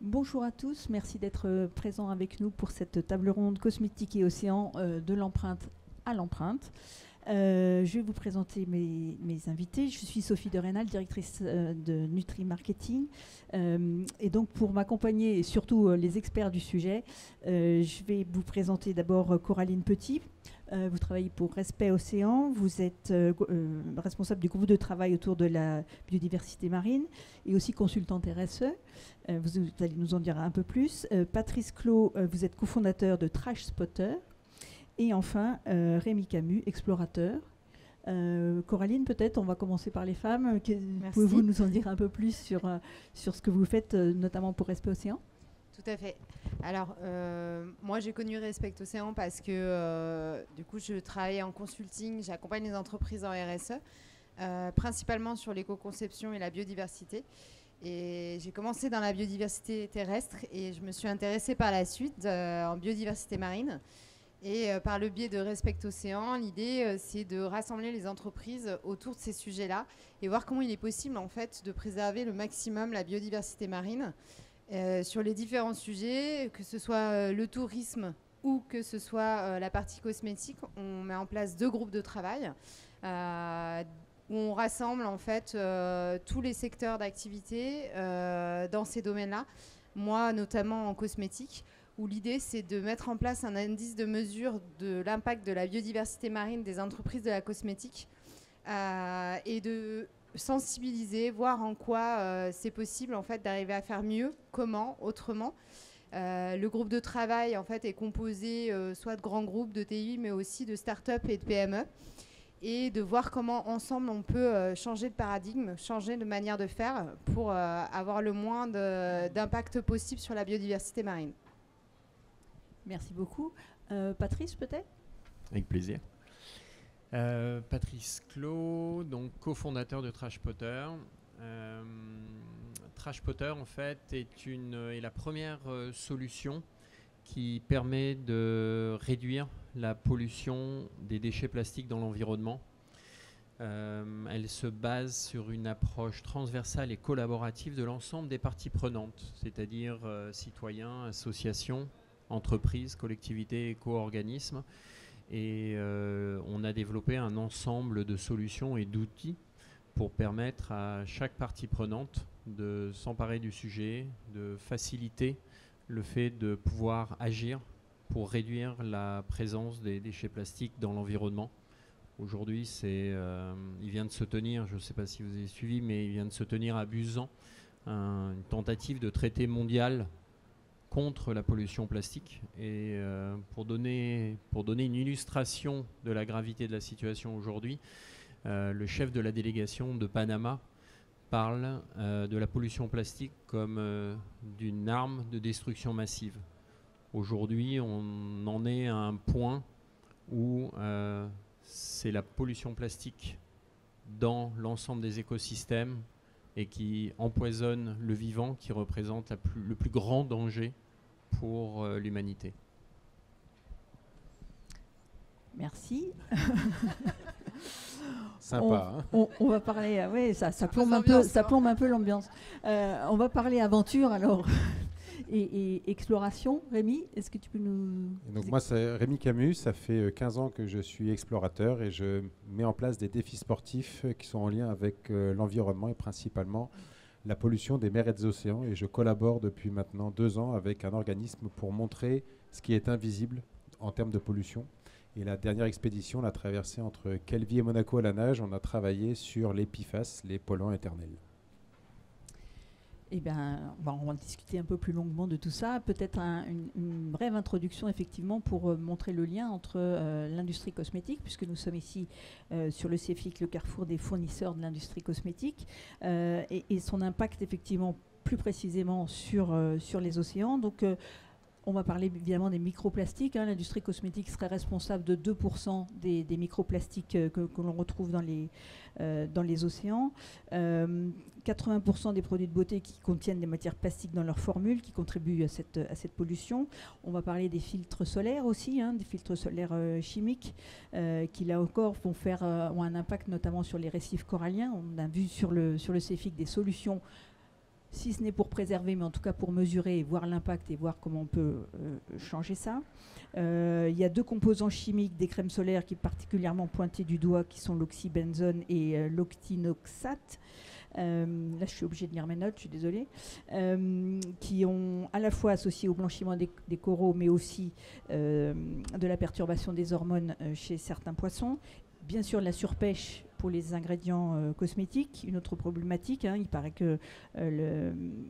Bonjour à tous, merci d'être présents avec nous pour cette table ronde cosmétique et océan de l'empreinte à l'empreinte. Je vais vous présenter mes invités. Je suis Sophie de Rénal, directrice de Nutri Marketing. Et donc pour m'accompagner et surtout les experts du sujet, je vais vous présenter d'abord Coraline Petit. Vous travaillez pour Respect Océan, vous êtes responsable du groupe de travail autour de la biodiversité marine et aussi consultante RSE. Vous allez nous en dire un peu plus. Patrice Clos, vous êtes cofondateur de Trash Spotter. Et enfin, Rémi Camus, explorateur. Coraline, peut-être, on va commencer par les femmes. Pouvez-vous nous en dire un peu plus sur ce que vous faites, notamment pour Respect Océan ? Tout à fait. Alors, moi, j'ai connu Respect Océan parce que, du coup, je travaille en consulting, j'accompagne les entreprises en RSE, principalement sur l'éco-conception et la biodiversité. Et j'ai commencé dans la biodiversité terrestre et je me suis intéressée par la suite en biodiversité marine. Et par le biais de Respect Océan, l'idée, c'est de rassembler les entreprises autour de ces sujets-là et voir comment il est possible, en fait, de préserver le maximum la biodiversité marine sur les différents sujets, que ce soit le tourisme ou que ce soit la partie cosmétique. On met en place 2 groupes de travail où on rassemble, en fait, tous les secteurs d'activité dans ces domaines-là. Moi, notamment en cosmétique, où l'idée, c'est de mettre en place un indice de mesure de l'impact de la biodiversité marine des entreprises de la cosmétique et de sensibiliser, voir en quoi c'est possible en fait, d'arriver à faire mieux, comment, autrement. Le groupe de travail en fait, est composé soit de grands groupes de TI, mais aussi de start-up et de PME, et de voir comment ensemble on peut changer de paradigme, changer de manière de faire pour avoir le moins d'impact possible sur la biodiversité marine. Merci beaucoup. Patrice, peut-être ? Avec plaisir. Patrice Clos, donc cofondateur de Trash Potter. Trash Potter, en fait, est la première solution qui permet de réduire la pollution des déchets plastiques dans l'environnement. Elle se base sur une approche transversale et collaborative de l'ensemble des parties prenantes, c'est-à-dire citoyens, associations, entreprises, collectivités, éco-organismes. Et on a développé un ensemble de solutions et d'outils pour permettre à chaque partie prenante de s'emparer du sujet, de faciliter le fait de pouvoir agir pour réduire la présence des déchets plastiques dans l'environnement. Aujourd'hui, il vient de se tenir, je ne sais pas si vous avez suivi, mais il vient de se tenir à Busan, une tentative de traité mondial contre la pollution plastique. Et pour donner une illustration de la gravité de la situation aujourd'hui, le chef de la délégation de Panama parle de la pollution plastique comme d'une arme de destruction massive. Aujourd'hui, on en est à un point où c'est la pollution plastique dans l'ensemble des écosystèmes et qui empoisonne le vivant, qui représente le plus grand danger pour l'humanité. Merci. Sympa. On va parler, oui, ça plombe un peu l'ambiance. On va parler aventure alors et exploration. Rémi, est-ce que tu peux nous... Donc moi, c'est Rémi Camus, ça fait 15 ans que je suis explorateur et je mets en place des défis sportifs qui sont en lien avec l'environnement et principalement la pollution des mers et des océans. Et je collabore depuis maintenant 2 ans avec un organisme pour montrer ce qui est invisible en termes de pollution. Et la dernière expédition, la traversée entre Calvi et Monaco à la nage, on a travaillé sur les PFAS, les polluants éternels. Eh bien, on va discuter un peu plus longuement de tout ça. Peut-être une brève introduction, effectivement, pour montrer le lien entre l'industrie cosmétique, puisque nous sommes ici sur le CEFIC, le carrefour des fournisseurs de l'industrie cosmétique, et son impact, effectivement, plus précisément sur les océans. Donc, on va parler évidemment des microplastiques. L'industrie cosmétique serait responsable de 2% des microplastiques que l'on retrouve dans les océans. 80% des produits de beauté qui contiennent des matières plastiques dans leur formule, qui contribuent à cette pollution. On va parler des filtres solaires aussi, des filtres solaires chimiques, qui là encore ont un impact notamment sur les récifs coralliens. On a vu sur le CEFIC des solutions si ce n'est pour préserver, mais en tout cas pour mesurer et voir l'impact et voir comment on peut changer ça. Il y a 2 composants chimiques des crèmes solaires qui sont particulièrement pointés du doigt, qui sont l'oxybenzone et l'octinoxate. Là, je suis obligée de lire mes notes, je suis désolée, qui ont à la fois associé au blanchiment des coraux, mais aussi de la perturbation des hormones chez certains poissons. Bien sûr, la surpêche pour les ingrédients cosmétiques, une autre problématique. Il paraît que,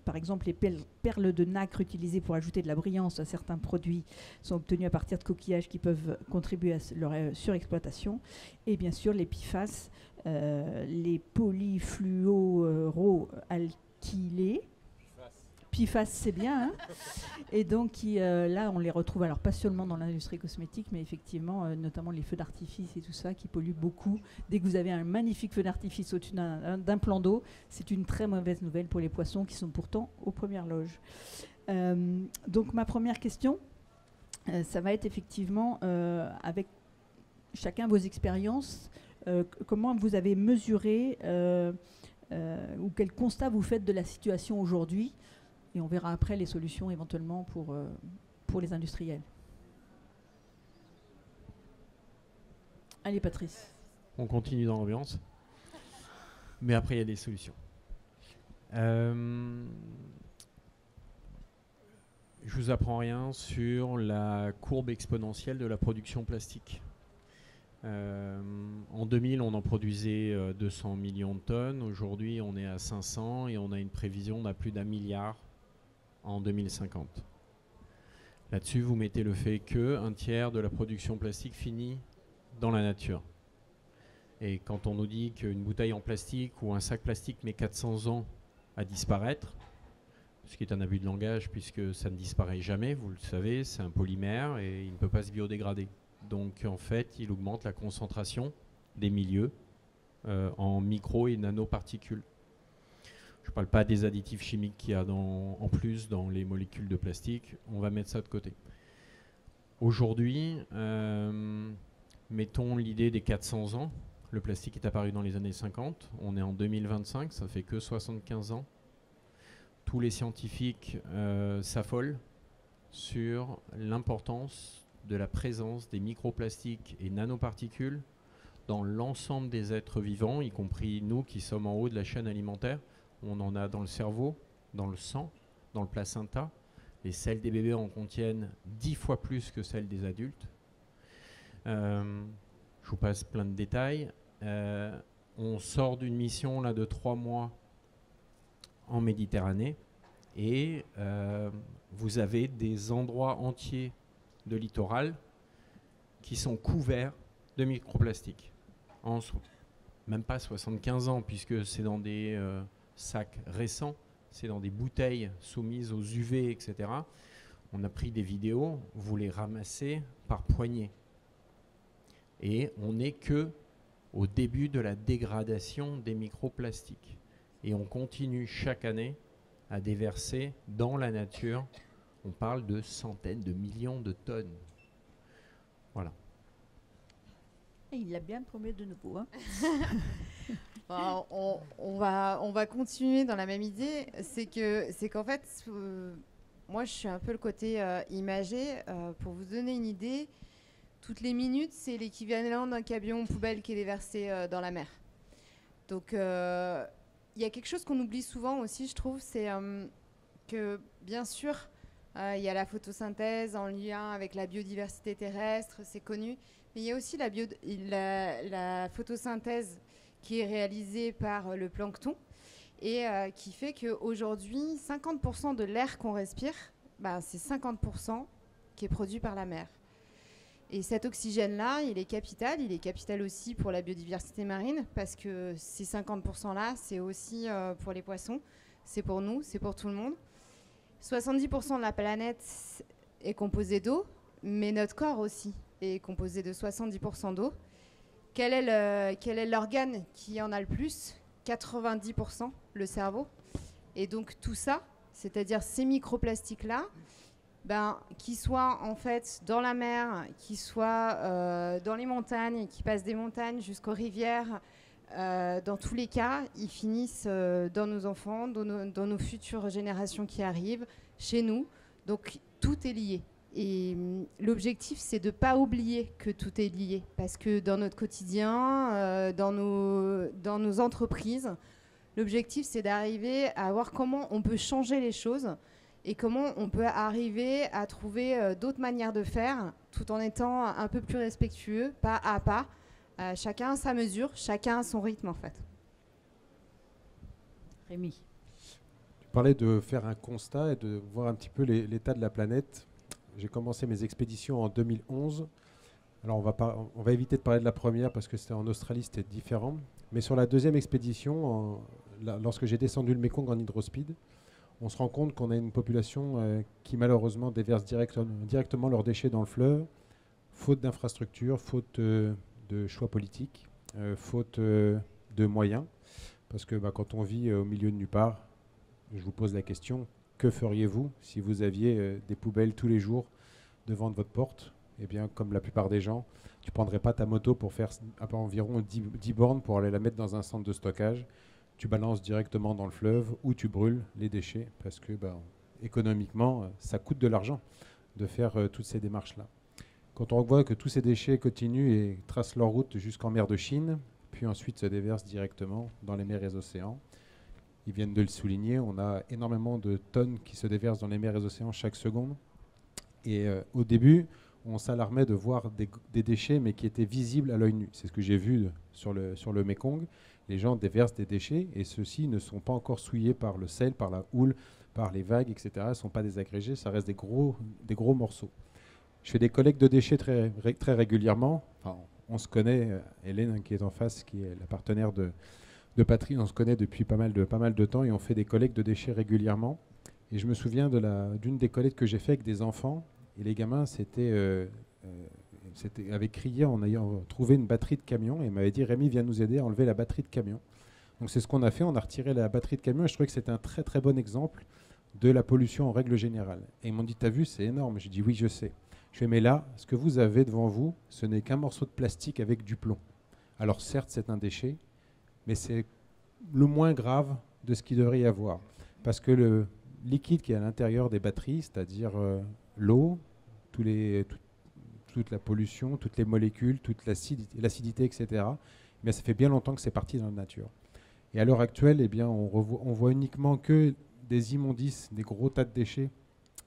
par exemple, les perles de nacre utilisées pour ajouter de la brillance à certains produits sont obtenues à partir de coquillages qui peuvent contribuer à leur surexploitation. Et bien sûr, les PFAS, les polyfluoroalkylés. PFAS, c'est bien. Hein. Et donc, là, on les retrouve, alors pas seulement dans l'industrie cosmétique, mais effectivement, notamment les feux d'artifice et tout ça, qui polluent beaucoup. Dès que vous avez un magnifique feu d'artifice au-dessus d'un plan d'eau, c'est une très mauvaise nouvelle pour les poissons qui sont pourtant aux premières loges. Donc, ma première question, ça va être effectivement, avec chacun vos expériences, comment vous avez mesuré ou quel constat vous faites de la situation aujourd'hui. Et on verra après les solutions éventuellement pour les industriels. Allez, Patrice. On continue dans l'ambiance. Mais après, il y a des solutions. Je vous apprends rien sur la courbe exponentielle de la production plastique. En 2000, on en produisait 200 millions de tonnes. Aujourd'hui, on est à 500 et on a une prévision d'à plus d'1 milliard en 2050. Là-dessus, vous mettez le fait qu'un tiers de la production plastique finit dans la nature. Et quand on nous dit qu'une bouteille en plastique ou un sac plastique met 400 ans à disparaître, ce qui est un abus de langage puisque ça ne disparaît jamais, vous le savez, c'est un polymère et il ne peut pas se biodégrader. Donc en fait, il augmente la concentration des milieux en micro et nanoparticules. Je ne parle pas des additifs chimiques qu'il y a en plus dans les molécules de plastique. On va mettre ça de côté. Aujourd'hui, mettons l'idée des 400 ans. Le plastique est apparu dans les années 50. On est en 2025, ça fait que 75 ans. Tous les scientifiques s'affolent sur l'importance de la présence des microplastiques et nanoparticules dans l'ensemble des êtres vivants, y compris nous qui sommes en haut de la chaîne alimentaire. On en a dans le cerveau, dans le sang, dans le placenta. Les selles des bébés en contiennent 10 fois plus que celles des adultes. Je vous passe plein de détails. On sort d'une mission là, de 3 mois en Méditerranée et vous avez des endroits entiers de littoral qui sont couverts de microplastiques. Même pas 75 ans, puisque c'est dans des sacs récents, c'est dans des bouteilles soumises aux UV, etc. On a pris des vidéos, vous les ramassez par poignées. Et on n'est que au début de la dégradation des microplastiques. Et on continue chaque année à déverser dans la nature. On parle de centaines de millions de tonnes. Voilà. Et il l'a bien promis de nouveau. Hein. On va continuer dans la même idée. C'est qu'en fait, moi, je suis un peu le côté imagé. Pour vous donner une idée, toutes les minutes, c'est l'équivalent d'un camion poubelle qui est déversé dans la mer. Donc, il y a quelque chose qu'on oublie souvent aussi, je trouve, c'est que, bien sûr, il y a la photosynthèse en lien avec la biodiversité terrestre, c'est connu. Mais il y a aussi la photosynthèse qui est réalisée par le plancton et qui fait qu'aujourd'hui, 50% de l'air qu'on respire, c'est 50% qui est produit par la mer. Et cet oxygène-là, il est capital aussi pour la biodiversité marine parce que ces 50%-là, c'est aussi pour les poissons, c'est pour nous, c'est pour tout le monde. 70% de la planète est composée d'eau, mais notre corps aussi est composé de 70% d'eau. Quel est l'organe qui en a le plus ? 90%, le cerveau. Et donc tout ça, c'est-à-dire ces microplastiques-là, qui soient en fait dans la mer, qui soient dans les montagnes, qui passent des montagnes jusqu'aux rivières, dans tous les cas, ils finissent dans nos enfants, dans nos futures générations qui arrivent, chez nous. Donc tout est lié. Et l'objectif, c'est de ne pas oublier que tout est lié. Parce que dans notre quotidien, dans nos entreprises, l'objectif, c'est d'arriver à voir comment on peut changer les choses et comment on peut arriver à trouver d'autres manières de faire tout en étant un peu plus respectueux, pas à pas. Chacun a sa mesure, chacun a son rythme en fait. Rémi. Tu parlais de faire un constat et de voir un petit peu l'état de la planète. J'ai commencé mes expéditions en 2011. Alors on va éviter de parler de la première parce que c'était en Australie, c'était différent. Mais sur la deuxième expédition, lorsque j'ai descendu le Mékong en hydrospeed, on se rend compte qu'on a une population qui malheureusement déverse directement leurs déchets dans le fleuve, faute d'infrastructures, faute de choix politiques, faute de moyens. Parce que quand on vit au milieu de nulle part, je vous pose la question, que feriez-vous si vous aviez des poubelles tous les jours devant votre porte? Eh bien, comme la plupart des gens, tu ne prendrais pas ta moto pour faire environ 10 bornes pour aller la mettre dans un centre de stockage. Tu balances directement dans le fleuve ou tu brûles les déchets parce que économiquement, ça coûte de l'argent de faire toutes ces démarches-là. Quand on voit que tous ces déchets continuent et tracent leur route jusqu'en mer de Chine, puis ensuite se déversent directement dans les mers et les océans, ils viennent de le souligner, on a énormément de tonnes qui se déversent dans les mers et les océans chaque seconde. Et au début, on s'alarmait de voir des déchets, mais qui étaient visibles à l'œil nu. C'est ce que j'ai vu sur le Mékong. Les gens déversent des déchets, et ceux-ci ne sont pas encore souillés par le sel, par la houle, par les vagues, etc. Ils ne sont pas désagrégés, ça reste des gros morceaux. Je fais des collectes de déchets très régulièrement. Enfin, on se connaît, Hélène qui est en face, qui est la partenaire de Patrie, on se connaît depuis pas mal de temps et on fait des collectes de déchets régulièrement. Et je me souviens d'une des collectes que j'ai fait avec des enfants. Et les gamins avaient crié en ayant trouvé une batterie de camion et m'avaient dit « Rémi, viens nous aider à enlever la batterie de camion ». Donc c'est ce qu'on a fait, on a retiré la batterie de camion et je trouvais que c'était un très très bon exemple de la pollution en règle générale. Et ils m'ont dit « T'as vu, c'est énorme ». J'ai dit « Oui, je sais ». Je fais « Mais là, ce que vous avez devant vous, ce n'est qu'un morceau de plastique avec du plomb. Alors certes, c'est un déchet, mais c'est le moins grave de ce qu'il devrait y avoir. Parce que le liquide qui est à l'intérieur des batteries, c'est-à-dire l'eau, toute la pollution, toutes les molécules, toute l'acidité, etc., mais ça fait bien longtemps que c'est parti dans la nature. Et à l'heure actuelle, eh bien, on voit uniquement que des immondices, des gros tas de déchets,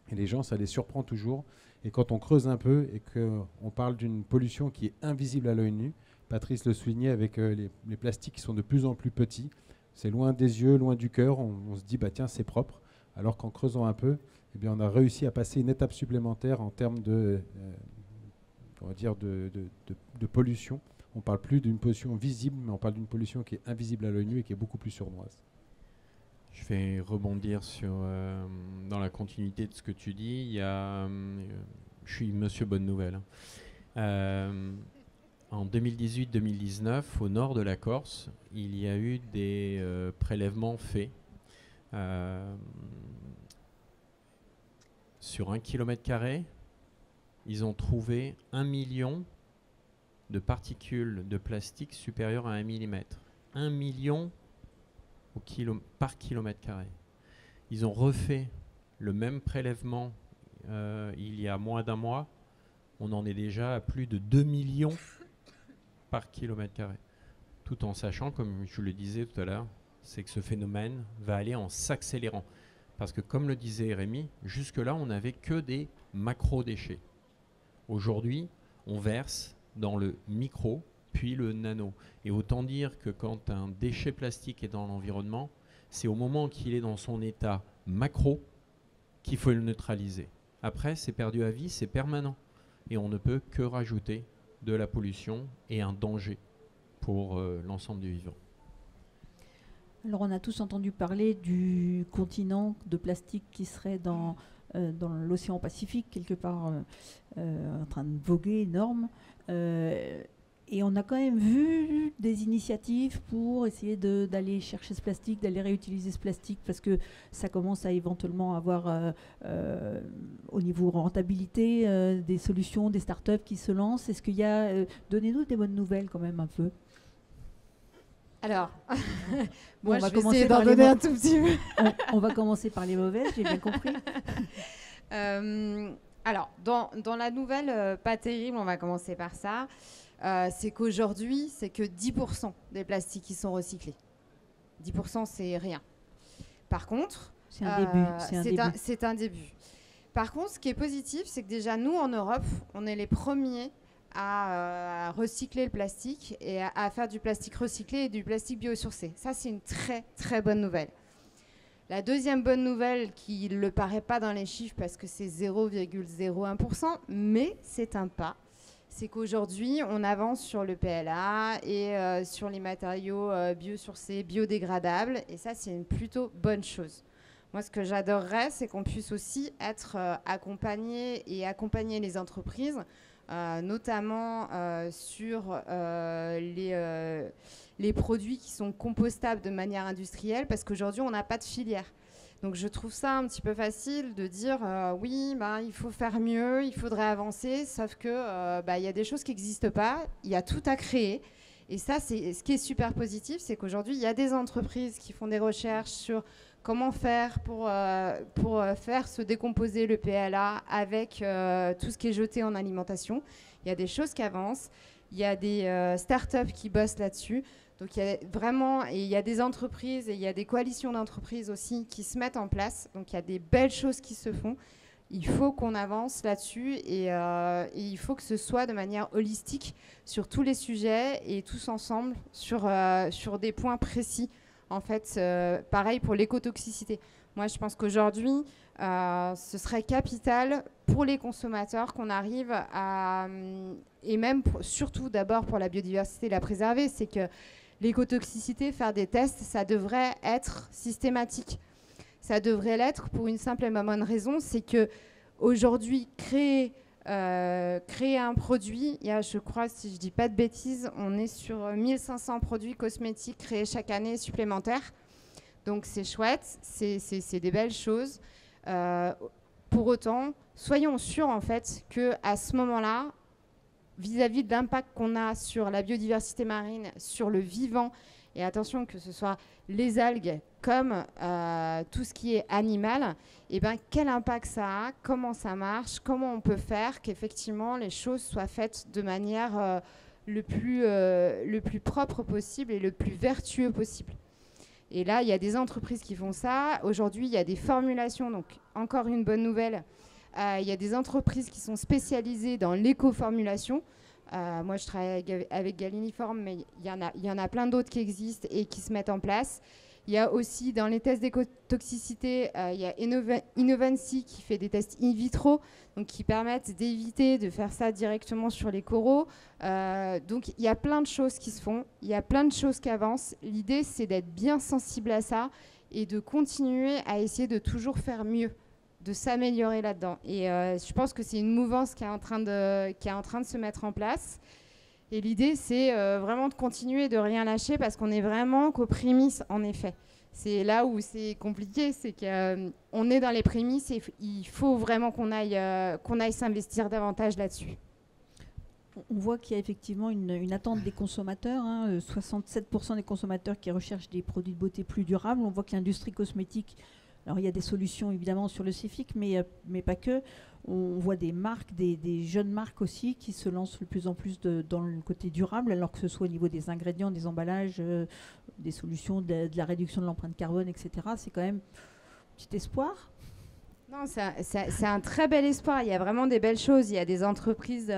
et les gens, ça les surprend toujours. Et quand on creuse un peu et qu'on parle d'une pollution qui est invisible à l'œil nu, Patrice le soulignait avec les plastiques qui sont de plus en plus petits, c'est loin des yeux, loin du cœur, on se dit bah tiens c'est propre, alors qu'en creusant un peu, eh bien, on a réussi à passer une étape supplémentaire en termes de pollution. On ne parle plus d'une pollution visible, mais on parle d'une pollution qui est invisible à l'œil nu et qui est beaucoup plus sournoise. Je vais rebondir dans la continuité de ce que tu dis. Je suis Monsieur Bonne Nouvelle. En 2018-2019, au nord de la Corse, il y a eu des prélèvements faits sur 1 km². Ils ont trouvé 1 million de particules de plastique supérieures à 1 mm. 1 million par km². Ils ont refait le même prélèvement il y a moins d'un mois. On en est déjà à plus de 2 millions par km². Tout en sachant, comme je le disais tout à l'heure, c'est que ce phénomène va aller en s'accélérant. Parce que comme le disait Rémi, jusque-là, on n'avait que des macro-déchets. Aujourd'hui, on verse dans le micro, puis le nano. Et autant dire que quand un déchet plastique est dans l'environnement, c'est au moment qu'il est dans son état macro qu'il faut le neutraliser. Après, c'est perdu à vie, c'est permanent. Et on ne peut que rajouter de la pollution et un danger pour l'ensemble du vivant. Alors on a tous entendu parler du continent de plastique qui serait dans l'océan Pacifique, quelque part en train de voguer énorme. Et on a quand même vu des initiatives pour essayer d'aller chercher ce plastique, d'aller réutiliser ce plastique, parce que ça commence à éventuellement avoir, au niveau rentabilité, des solutions, des startups qui se lancent. Est-ce qu'il y a... donnez-nous des bonnes nouvelles quand même un peu. Alors, Bon, moi, on va je vais commencer essayer par d'en les donner mots. un tout petit peu. On va commencer par les mauvaises, j'ai bien compris. Alors, dans la nouvelle, pas terrible, on va commencer par ça. C'est qu'aujourd'hui, c'est que 10% des plastiques qui sont recyclés. 10%, c'est rien. Par contre, C'est un début. C'est un début. c'est un début. Par contre, ce qui est positif, c'est que déjà, nous, en Europe, on est les premiers à recycler le plastique et à faire du plastique recyclé et du plastique biosourcé. Ça, c'est une très, très bonne nouvelle. La deuxième bonne nouvelle, qui ne le paraît pas dans les chiffres parce que c'est 0,01%, mais c'est un pas, c'est qu'aujourd'hui, on avance sur le PLA et sur les matériaux biosourcés, biodégradables, et ça, c'est une plutôt bonne chose. Moi, ce que j'adorerais, c'est qu'on puisse aussi être accompagné et accompagner les entreprises, notamment sur les produits qui sont compostables de manière industrielle, parce qu'aujourd'hui, on n'a pas de filière. Donc, je trouve ça un petit peu facile de dire oui, il faut faire mieux, il faudrait avancer, sauf que y a des choses qui n'existent pas, il y a tout à créer. Et ça, c'est ce qui est super positif, c'est qu'aujourd'hui, il y a des entreprises qui font des recherches sur comment faire pour faire se décomposer le PLA avec tout ce qui est jeté en alimentation. Il y a des choses qui avancent, il y a des startups qui bossent là-dessus. Donc il y a vraiment, et il y a des entreprises et il y a des coalitions d'entreprises aussi qui se mettent en place. Donc il y a des belles choses qui se font. Il faut qu'on avance là-dessus et il faut que ce soit de manière holistique sur tous les sujets et tous ensemble sur des points précis. En fait, pareil pour l'écotoxicité. Moi, je pense qu'aujourd'hui, ce serait capital pour les consommateurs qu'on arrive à, et même surtout d'abord pour la biodiversité, la préserver, c'est que l'écotoxicité, faire des tests, ça devrait être systématique. Ça devrait l'être pour une simple et bonne raison, c'est que aujourd'hui, créer un produit, il y a, je crois, si je ne dis pas de bêtises, on est sur 1500 produits cosmétiques créés chaque année supplémentaires. Donc c'est chouette, c'est des belles choses. Pour autant, soyons sûrs en fait qu'à ce moment-là, vis-à-vis de l'impact qu'on a sur la biodiversité marine, sur le vivant, et attention que ce soit les algues comme tout ce qui est animal, et quel impact ça a, comment ça marche, comment on peut faire qu'effectivement les choses soient faites de manière le plus propre possible et le plus vertueux possible. Et là, il y a des entreprises qui font ça. Aujourd'hui, il y a des formulations, donc encore une bonne nouvelle. Il y a des entreprises qui sont spécialisées dans l'éco-formulation. Moi, je travaille avec Galiniform, mais il y en a plein d'autres qui existent et qui se mettent en place. Il y a aussi, dans les tests d'écotoxicité, il y a Innovancy qui fait des tests in vitro, donc qui permettent d'éviter de faire ça directement sur les coraux. Donc, il y a plein de choses qui se font, il y a plein de choses qui avancent. L'idée, c'est d'être bien sensible à ça et de continuer à essayer de toujours faire mieux, de s'améliorer là-dedans. Et je pense que c'est une mouvance qui est en train de se mettre en place. Et l'idée, c'est vraiment de continuer, de rien lâcher, parce qu'on est vraiment qu'aux prémices, en effet. C'est là où c'est compliqué, c'est qu'on est dans les prémices et il faut vraiment qu'on aille s'investir davantage là-dessus. On voit qu'il y a effectivement une attente des consommateurs, 67% des consommateurs qui recherchent des produits de beauté plus durables. On voit que l'industrie cosmétique, alors il y a des solutions évidemment sur le CIFIC, mais pas que. On voit des marques, des jeunes marques aussi qui se lancent de plus en plus dans le côté durable, alors que ce soit au niveau des ingrédients, des emballages, des solutions, de la réduction de l'empreinte carbone, etc. C'est quand même un petit espoir. Non, c'est un très bel espoir. Il y a vraiment des belles choses. Il y a des entreprises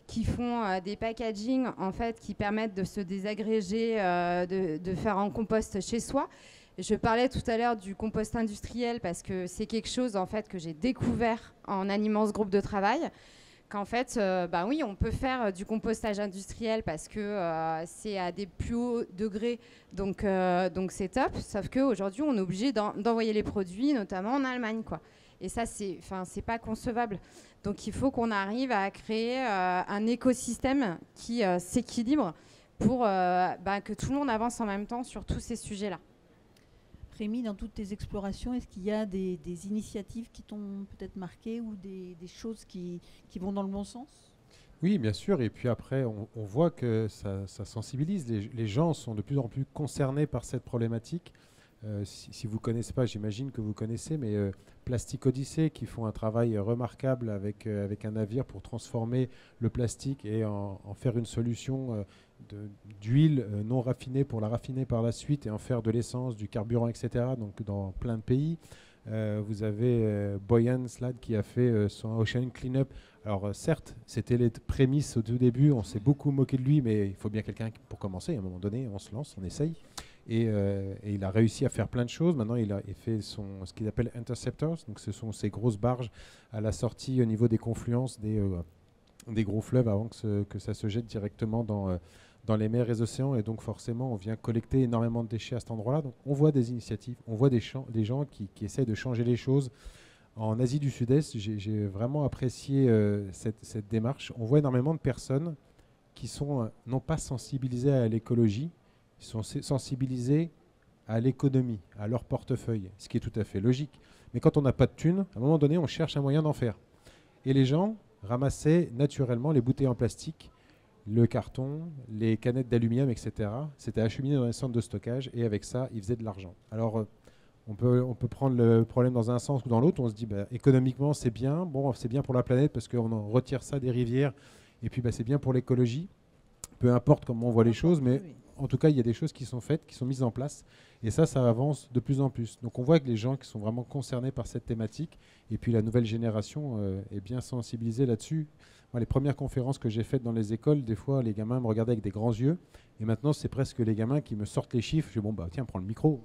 qui font des packaging en fait, qui permettent de se désagréger, de faire en compost chez soi. Je parlais tout à l'heure du compost industriel parce que c'est quelque chose en fait, que j'ai découvert en animant ce groupe de travail. Qu'en fait, oui, on peut faire du compostage industriel parce que c'est à des plus hauts degrés, donc c'est top. Sauf qu'aujourd'hui, on est obligé d'envoyer les produits, notamment en Allemagne, quoi. Et ça, c'est pas concevable. Donc il faut qu'on arrive à créer un écosystème qui s'équilibre pour que tout le monde avance en même temps sur tous ces sujets-là. Rémi, dans toutes tes explorations, est-ce qu'il y a des initiatives qui t'ont peut-être marqué ou des choses qui vont dans le bon sens ? Oui, bien sûr. Et puis après, on voit que ça sensibilise. Les gens sont de plus en plus concernés par cette problématique. Si vous ne connaissez pas, j'imagine que vous connaissez, mais Plastic Odyssey, qui font un travail remarquable avec un navire pour transformer le plastique et en faire une solution d'huile non raffinée pour la raffiner par la suite et en faire de l'essence, du carburant, etc. Donc dans plein de pays. Vous avez Boyan Slad qui a fait son Ocean Cleanup. Alors certes, c'était les prémices au tout début, on s'est beaucoup moqué de lui, mais il faut bien quelqu'un pour commencer. À un moment donné, on se lance, on essaye. Et il a réussi à faire plein de choses. Maintenant, il fait ce qu'il appelle Interceptors. Donc ce sont ces grosses barges à la sortie au niveau des confluences des gros fleuves avant que ça se jette directement dans les mers et les océans. Et donc forcément, on vient collecter énormément de déchets à cet endroit-là. Donc on voit des initiatives, on voit des gens qui essayent de changer les choses. En Asie du Sud-Est, j'ai vraiment apprécié cette démarche. On voit énormément de personnes qui sont non pas sensibilisées à l'écologie, ils sont sensibilisés à l'économie, à leur portefeuille, ce qui est tout à fait logique. Mais quand on n'a pas de thunes, à un moment donné, on cherche un moyen d'en faire. Et les gens ramassaient naturellement les bouteilles en plastique, le carton, les canettes d'aluminium, etc. C'était acheminé dans les centres de stockage et avec ça, ils faisaient de l'argent. Alors, on peut prendre le problème dans un sens ou dans l'autre. On se dit, économiquement, c'est bien. Bon, c'est bien pour la planète parce qu'on en retire ça des rivières. Et puis, c'est bien pour l'écologie. Peu importe comment on voit les choses, mais en tout cas, il y a des choses qui sont faites, qui sont mises en place. Et ça avance de plus en plus. Donc, on voit que les gens qui sont vraiment concernés par cette thématique, et puis la nouvelle génération est bien sensibilisée là-dessus. Moi, les premières conférences que j'ai faites dans les écoles, des fois, les gamins me regardaient avec des grands yeux. Et maintenant, c'est presque les gamins qui me sortent les chiffres. Je dis, tiens, prends le micro.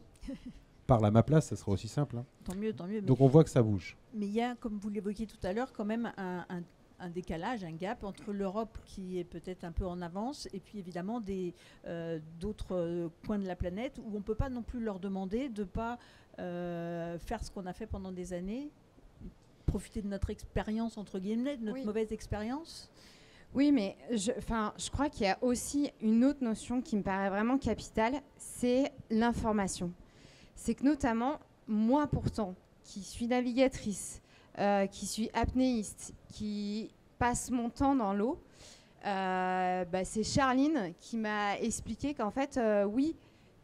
Parle à ma place, ça sera aussi simple. Hein. Tant mieux, tant mieux. Donc, on voit que ça bouge. Mais il y a, comme vous l'évoquiez tout à l'heure, quand même un décalage, un gap entre l'Europe qui est peut-être un peu en avance et puis évidemment d'autres coins de la planète où on ne peut pas non plus leur demander de ne pas faire ce qu'on a fait pendant des années, profiter de notre expérience, entre guillemets, de notre mauvaise expérience. Oui, mais je crois qu'il y a aussi une autre notion qui me paraît vraiment capitale, c'est l'information. C'est que notamment, moi pourtant, qui suis navigatrice, qui suis apnéiste, qui passe mon temps dans l'eau, c'est Charline qui m'a expliqué qu'en fait, oui,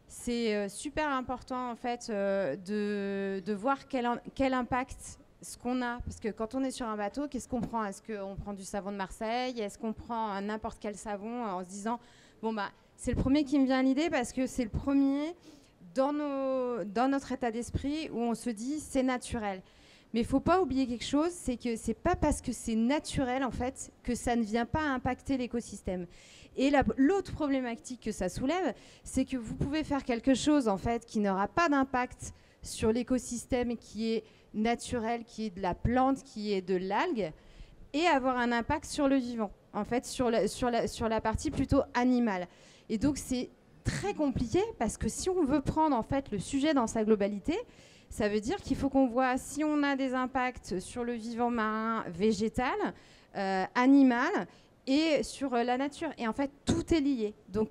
c'est super important en fait de voir quel impact ce qu'on a. Parce que quand on est sur un bateau, qu'est-ce qu'on prend ? Est-ce qu'on prend du savon de Marseille ? Est-ce qu'on prend n'importe quel savon en se disant, c'est le premier qui me vient à l'idée parce que c'est le premier dans notre état d'esprit où on se dit c'est naturel. Mais il ne faut pas oublier quelque chose, c'est que ce n'est pas parce que c'est naturel, en fait, que ça ne vient pas impacter l'écosystème. Et l'autre problématique que ça soulève, c'est que vous pouvez faire quelque chose, en fait, qui n'aura pas d'impact sur l'écosystème qui est naturel, qui est de la plante, qui est de l'algue, et avoir un impact sur le vivant, en fait, sur la partie plutôt animale. Et donc, c'est très compliqué, parce que si on veut prendre, en fait, le sujet dans sa globalité, ça veut dire qu'il faut qu'on voit si on a des impacts sur le vivant marin, végétal, animal et sur la nature. Et en fait, tout est lié. Donc,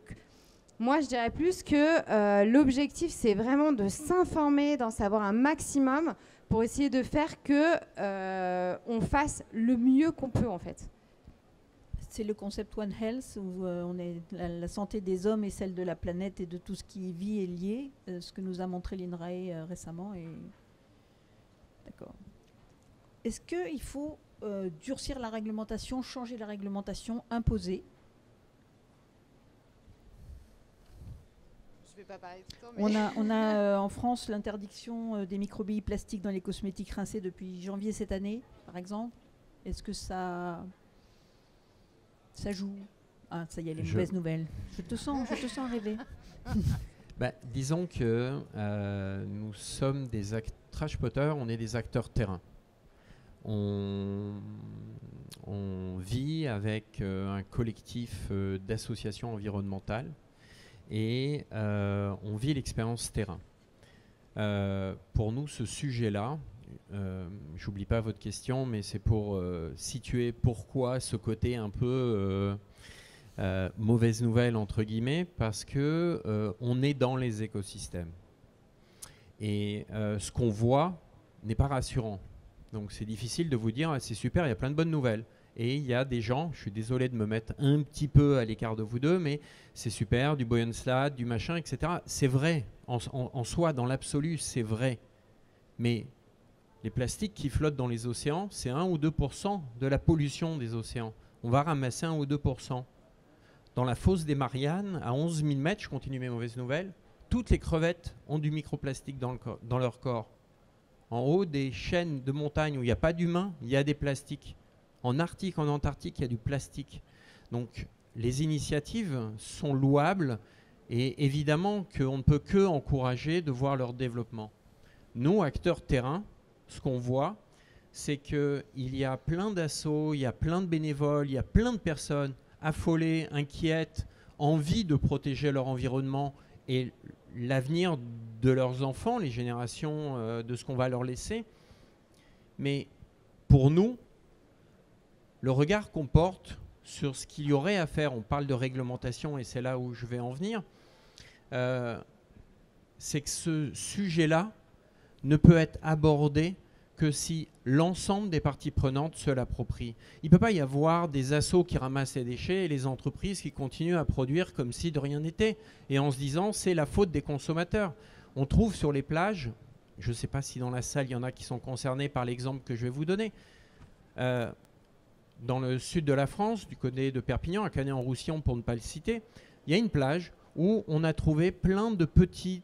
moi, je dirais plus que l'objectif, c'est vraiment de s'informer, d'en savoir un maximum pour essayer de faire qu'on fasse le mieux qu'on peut, en fait. C'est le concept One Health où on est la santé des hommes et celle de la planète et de tout ce qui vit est lié, ce que nous a montré l'INRAE récemment. D'accord. Est-ce qu'il faut durcir la réglementation, changer la réglementation, imposer ? Je ne vais pas parler tout le temps. Mais on a en France l'interdiction des microbilles plastiques dans les cosmétiques rincés depuis janvier cette année, par exemple. Est-ce que ça joue? Ah, ça y est, les mauvaises nouvelles. Je te sens rêver. Disons que nous sommes Trash Potter, on est des acteurs terrain. On vit avec un collectif d'associations environnementales et on vit l'expérience terrain. Pour nous, ce sujet-là, j'oublie pas votre question, mais c'est pour situer pourquoi ce côté un peu mauvaise nouvelle entre guillemets, parce que on est dans les écosystèmes et ce qu'on voit n'est pas rassurant. Donc c'est difficile de vous dire c'est super, il y a plein de bonnes nouvelles. Et il y a des gens, je suis désolé de me mettre un petit peu à l'écart de vous deux, mais c'est super, du Boyan Slat, du machin, etc. C'est vrai, en soi, dans l'absolu, c'est vrai. Mais les plastiques qui flottent dans les océans, c'est 1 ou 2% de la pollution des océans. On va ramasser 1 ou 2%. Dans la fosse des Mariannes, à 11 000 mètres, je continue mes mauvaises nouvelles, toutes les crevettes ont du microplastique dans leur corps. En haut des chaînes de montagne où il n'y a pas d'humains, il y a des plastiques. En Arctique, en Antarctique, il y a du plastique. Donc les initiatives sont louables et évidemment qu'on ne peut que encourager de voir leur développement. Nous, acteurs terrain, ce qu'on voit, c'est qu'il y a plein d'assauts, il y a plein de bénévoles, il y a plein de personnes affolées, inquiètes, envie de protéger leur environnement et l'avenir de leurs enfants, les générations de ce qu'on va leur laisser. Mais pour nous, le regard qu'on porte sur ce qu'il y aurait à faire, on parle de réglementation et c'est là où je vais en venir, c'est que ce sujet-là ne peut être abordé que si l'ensemble des parties prenantes se l'approprient. Il ne peut pas y avoir des assos qui ramassent les déchets et les entreprises qui continuent à produire comme si de rien n'était, et en se disant c'est la faute des consommateurs. On trouve sur les plages, je ne sais pas si dans la salle il y en a qui sont concernés par l'exemple que je vais vous donner, dans le sud de la France, du côté de Perpignan, à Canet-en-Roussillon pour ne pas le citer, il y a une plage où on a trouvé plein de petits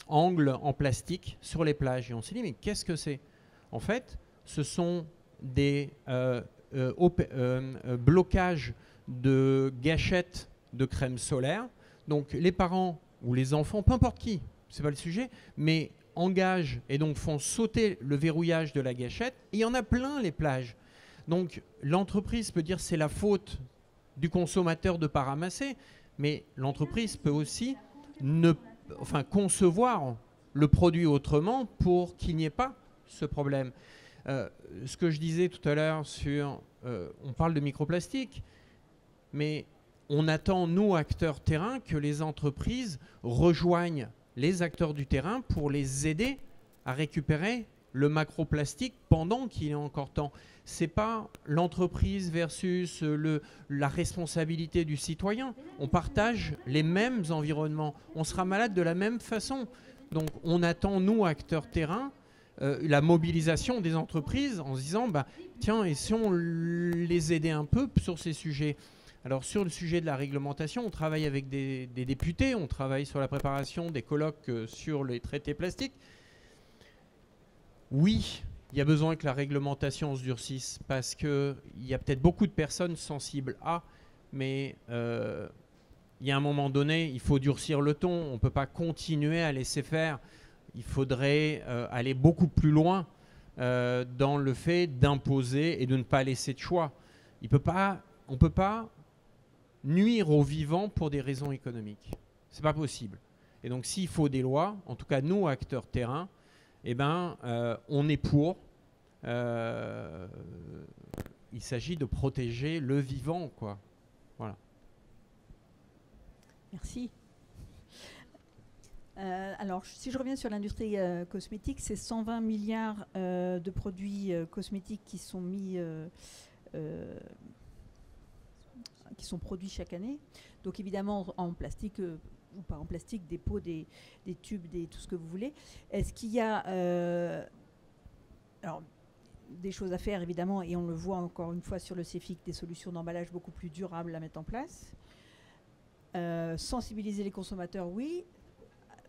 angles en plastique sur les plages. Et on s'est dit, mais qu'est-ce que c'est? En fait, ce sont des blocages de gâchettes de crème solaire. Donc les parents ou les enfants, peu importe qui, c'est pas le sujet, mais engagent et donc font sauter le verrouillage de la gâchette. Et il y en a plein les plages. Donc l'entreprise peut dire c'est la faute du consommateur de ne pas ramasser, mais l'entreprise peut aussi concevoir le produit autrement pour qu'il n'y ait pas ce problème. Ce que je disais tout à l'heure sur, on parle de microplastique, mais on attend, nous, acteurs terrain, que les entreprises rejoignent les acteurs du terrain pour les aider à récupérer le macroplastique pendant qu'il est encore temps. Ce n'est pas l'entreprise versus la responsabilité du citoyen. On partage les mêmes environnements. On sera malade de la même façon. Donc on attend, nous, acteurs terrain, la mobilisation des entreprises en se disant, bah, tiens, et si on les aidait un peu sur ces sujets? Alors sur le sujet de la réglementation, on travaille avec des députés, on travaille sur la préparation des colloques sur les traités plastiques. Oui, il y a besoin que la réglementation se durcisse parce qu'il y a peut-être beaucoup de personnes sensibles à, mais il y a un moment donné, il faut durcir le ton. On ne peut pas continuer à laisser faire. Il faudrait aller beaucoup plus loin dans le fait d'imposer et de ne pas laisser de choix. On ne peut pas nuire aux vivants pour des raisons économiques. Ce n'est pas possible. Et donc s'il faut des lois, en tout cas nous, acteurs terrain, eh ben, on est pour. Il s'agit de protéger le vivant, quoi. Voilà. Merci. Alors, si je reviens sur l'industrie cosmétique, c'est 120 milliards de produits cosmétiques qui sont mis, qui sont produits chaque année. Donc, évidemment, en plastique ou pas en plastique, des pots, des tubes, tout ce que vous voulez. Est-ce qu'il y a alors, des choses à faire, évidemment, et on le voit encore une fois sur le CEFIC, des solutions d'emballage beaucoup plus durables à mettre en place. Sensibiliser les consommateurs, oui.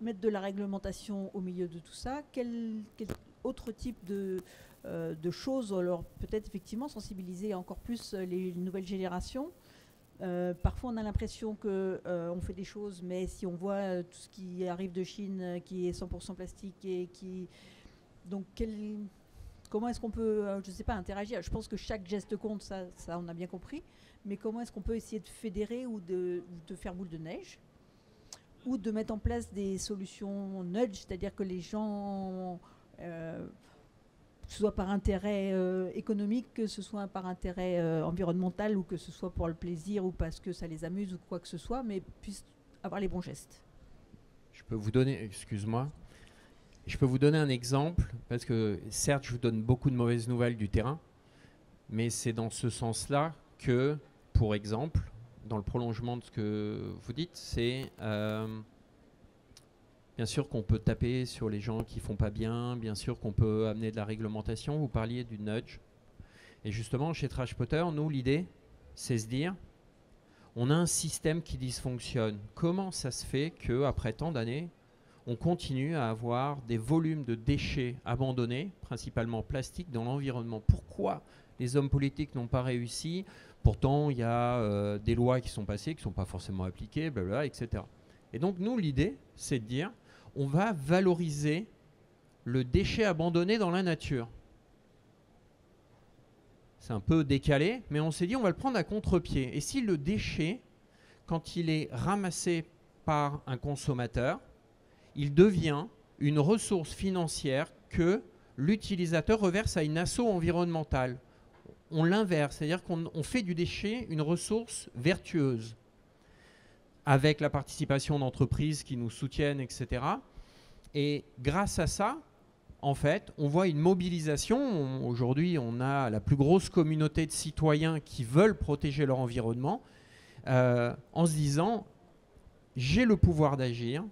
Mettre de la réglementation au milieu de tout ça. Quel autre type de choses? Alors, peut-être effectivement sensibiliser encore plus les nouvelles générations. Parfois, on a l'impression qu'on fait des choses, mais si on voit tout ce qui arrive de Chine, qui est 100% plastique, et qui... Donc, comment est-ce qu'on peut, je ne sais pas, interagir? Je pense que chaque geste compte, ça on a bien compris. Mais comment est-ce qu'on peut essayer de fédérer ou de faire boule de neige? Ou de mettre en place des solutions nudge, c'est-à-dire que les gens... que ce soit par intérêt économique, que ce soit par intérêt environnemental, ou que ce soit pour le plaisir, ou parce que ça les amuse, ou quoi que ce soit, mais puissent avoir les bons gestes. Je peux vous donner, excuse-moi, je peux vous donner un exemple, parce que certes, je vous donne beaucoup de mauvaises nouvelles du terrain, Mais c'est dans ce sens-là que, pour exemple, dans le prolongement de ce que vous dites, c'est bien sûr qu'on peut taper sur les gens qui font pas bien sûr qu'on peut amener de la réglementation. Vous parliez du nudge. Et justement, chez Trash Potter, nous, l'idée, c'est se dire, on a un système qui dysfonctionne. Comment ça se fait qu'après tant d'années, on continue à avoir des volumes de déchets abandonnés, principalement plastiques, dans l'environnement? Pourquoi les hommes politiques n'ont pas réussi? Pourtant, il y a des lois qui sont passées, qui ne sont pas forcément appliquées, blablabla, etc. Et donc, nous, l'idée, c'est de dire, on va valoriser le déchet abandonné dans la nature. C'est un peu décalé, mais on s'est dit on va le prendre à contre-pied. Et si le déchet, quand il est ramassé par un consommateur, il devient une ressource financière que l'utilisateur reverse à une asso environnementale. On l'inverse, c'est-à-dire qu'on fait du déchet une ressource vertueuse, avec la participation d'entreprises qui nous soutiennent, etc. Et grâce à ça, en fait, on voit une mobilisation. Aujourd'hui, on a la plus grosse communauté de citoyens qui veulent protéger leur environnement en se disant « j'ai le pouvoir d'agir ».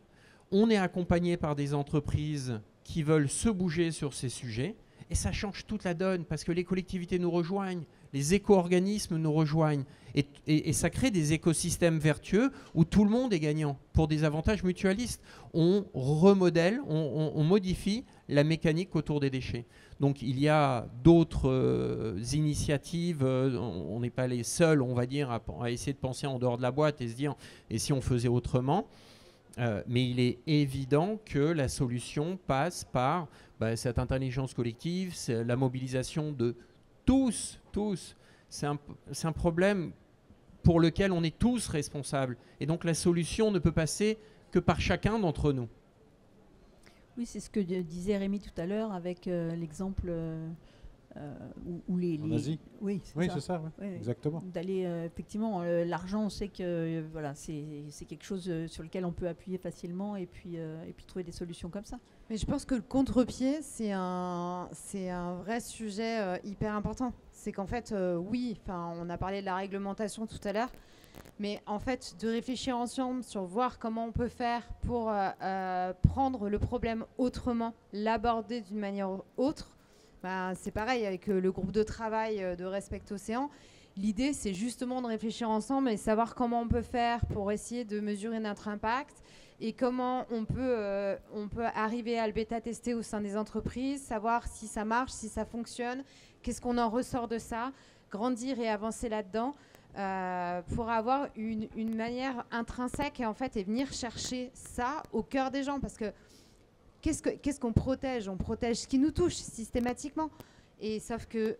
On est accompagné par des entreprises qui veulent se bouger sur ces sujets et ça change toute la donne parce que les collectivités nous rejoignent, les éco-organismes nous rejoignent et ça crée des écosystèmes vertueux où tout le monde est gagnant pour des avantages mutualistes. On remodèle, on modifie la mécanique autour des déchets. Donc il y a d'autres initiatives, on n'est pas les seuls, on va dire, à essayer de penser en dehors de la boîte et se dire et si on faisait autrement. Mais il est évident que la solution passe par cette intelligence collective, c'est la mobilisation de tous. C'est un problème pour lequel on est tous responsables. Et donc la solution ne peut passer que par chacun d'entre nous. Oui, c'est ce que disait Rémi tout à l'heure avec l'exemple où les... En Asie. Oui, c'est ça, ouais. Exactement. D'aller, effectivement, l'argent, on sait que voilà, c'est quelque chose sur lequel on peut appuyer facilement et puis trouver des solutions comme ça. Mais je pense que le contre-pied, c'est un vrai sujet hyper important. C'est qu'en fait, oui, on a parlé de la réglementation tout à l'heure, mais en fait, de réfléchir ensemble sur voir comment on peut faire pour prendre le problème autrement, l'aborder d'une manière autre. C'est pareil avec le groupe de travail de Respect Océan. L'idée, c'est justement de réfléchir ensemble et savoir comment on peut faire pour essayer de mesurer notre impact et comment on peut arriver à le bêta-tester au sein des entreprises, savoir si ça marche, si ça fonctionne, qu'est-ce qu'on en ressort de ça, grandir et avancer là-dedans pour avoir une manière intrinsèque en fait, et venir chercher ça au cœur des gens. Parce que qu'est-ce qu'on protège? On protège ce qui nous touche systématiquement. Et sauf que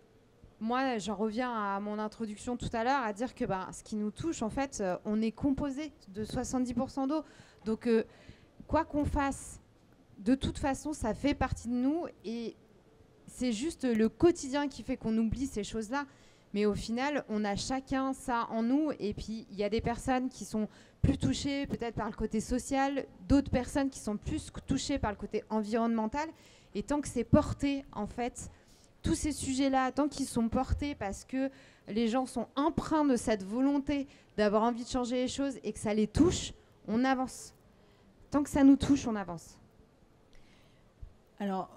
moi, j'en reviens à mon introduction tout à l'heure, à dire que ce qui nous touche, en fait, on est composé de 70% d'eau. Donc, quoi qu'on fasse, de toute façon, ça fait partie de nous. Et c'est juste le quotidien qui fait qu'on oublie ces choses-là. Mais au final, on a chacun ça en nous. Et puis, il y a des personnes qui sont plus touchées peut-être par le côté social, d'autres personnes qui sont plus touchées par le côté environnemental. Et tant que c'est porté, en fait, tous ces sujets-là, tant qu'ils sont portés parce que les gens sont empreints de cette volonté d'avoir envie de changer les choses et que ça les touche, on avance. Tant que ça nous touche, on avance. Alors,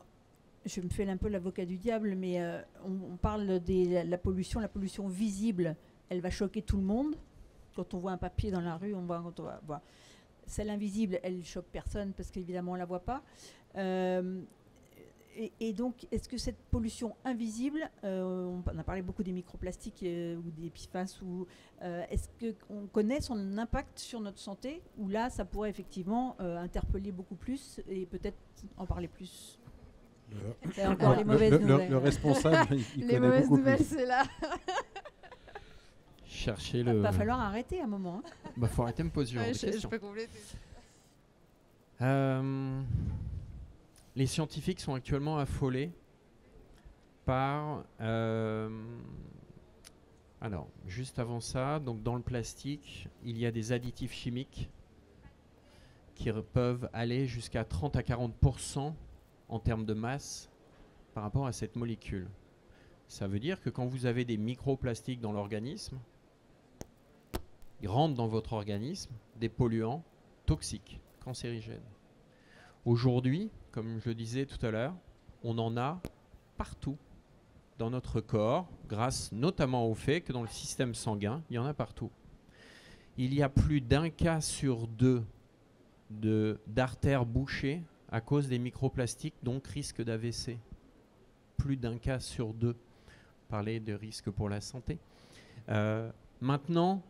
je me fais un peu l'avocat du diable, mais on parle de la pollution visible, elle va choquer tout le monde. Quand on voit un papier dans la rue, on va voir. Celle invisible, elle choque personne parce qu'évidemment on la voit pas. Et donc, est-ce que cette pollution invisible, on a parlé beaucoup des microplastiques ou des PFAS, est-ce qu'on connaît son impact sur notre santé, ou là, ça pourrait effectivement interpeller beaucoup plus et peut-être en parler plus? C'est encore les mauvaises nouvelles. Le responsable, il les connaît mauvaises beaucoup nouvelles, plus. c'est là. Chercher Il va falloir arrêter à un moment. Faut arrêter de me poser des questions. Je peux compléter. Les scientifiques sont actuellement affolés par... alors, juste avant ça, donc dans le plastique, il y a des additifs chimiques qui peuvent aller jusqu'à 30 à 40% en termes de masse par rapport à cette molécule. Ça veut dire que quand vous avez des microplastiques dans l'organisme, ils rentrent dans votre organisme des polluants toxiques, cancérigènes. Aujourd'hui, comme je le disais tout à l'heure, on en a partout dans notre corps, grâce notamment au fait que dans le système sanguin, il y en a partout. Il y a plus d'un cas sur deux d'artères bouchées à cause des microplastiques, donc risque d'AVC. Plus d'un cas sur deux. Parler de risque pour la santé. Maintenant,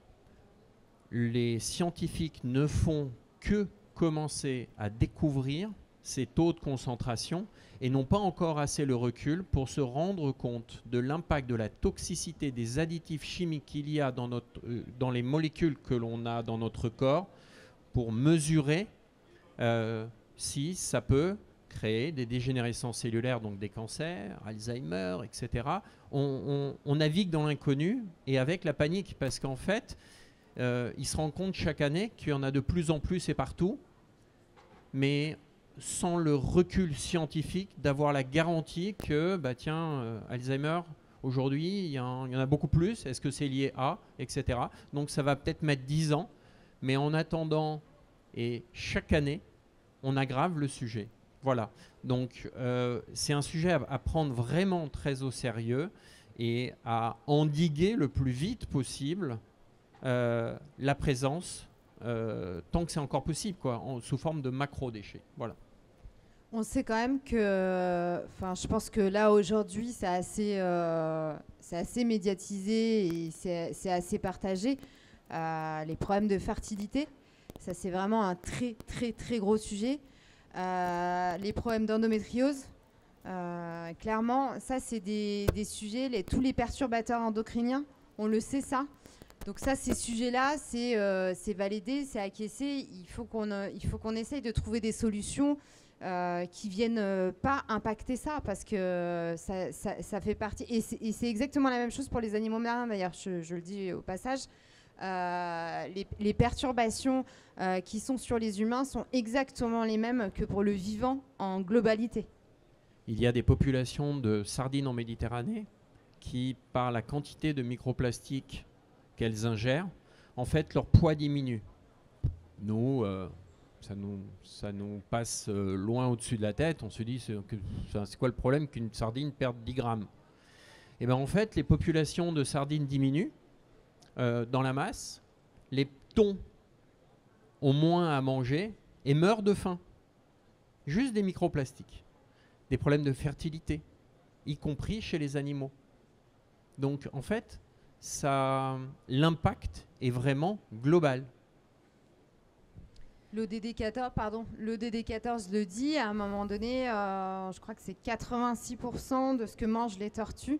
les scientifiques ne font que commencer à découvrir ces taux de concentration et n'ont pas encore assez le recul pour se rendre compte de l'impact de la toxicité des additifs chimiques qu'il y a dans les molécules que l'on a dans notre corps pour mesurer si ça peut créer des dégénérescences cellulaires, donc des cancers, Alzheimer, etc. On navigue dans l'inconnu et avec la panique parce qu'en fait, ils se rendent compte chaque année qu'il y en a de plus en plus et partout, mais sans le recul scientifique d'avoir la garantie que, Alzheimer, aujourd'hui, il y en a beaucoup plus. Est-ce que c'est lié à, etc. Donc ça va peut-être mettre 10 ans, mais en attendant, et chaque année, on aggrave le sujet. Voilà. Donc c'est un sujet à prendre vraiment très au sérieux et à endiguer le plus vite possible la présence, tant que c'est encore possible, quoi, sous forme de macro-déchets. Voilà. On sait quand même que, je pense que là aujourd'hui c'est assez médiatisé et c'est assez partagé. Les problèmes de fertilité, ça c'est vraiment un très très très gros sujet. Les problèmes d'endométriose, clairement, ça c'est des sujets. Tous les perturbateurs endocriniens, on le sait ça. Donc ça, ces sujets-là, c'est validé, c'est acquiescé. Il faut qu'on essaye de trouver des solutions qui viennent pas impacter ça, parce que ça fait partie. Et c'est exactement la même chose pour les animaux marins, d'ailleurs, je le dis au passage. Les perturbations qui sont sur les humains sont exactement les mêmes que pour le vivant en globalité. Il y a des populations de sardines en Méditerranée qui, par la quantité de microplastiques qu'elles ingèrent, en fait, leur poids diminue. Nous, ça nous passe loin au-dessus de la tête. On se dit, c'est quoi le problème qu'une sardine perde 10 grammes? Et bien, en fait, les populations de sardines diminuent dans la masse. Les thons ont moins à manger et meurent de faim. Juste des microplastiques. Des problèmes de fertilité, y compris chez les animaux. Donc, en fait, l'impact est vraiment global. L'ODD 14 le dit, à un moment donné, je crois que c'est 86% de ce que mangent les tortues,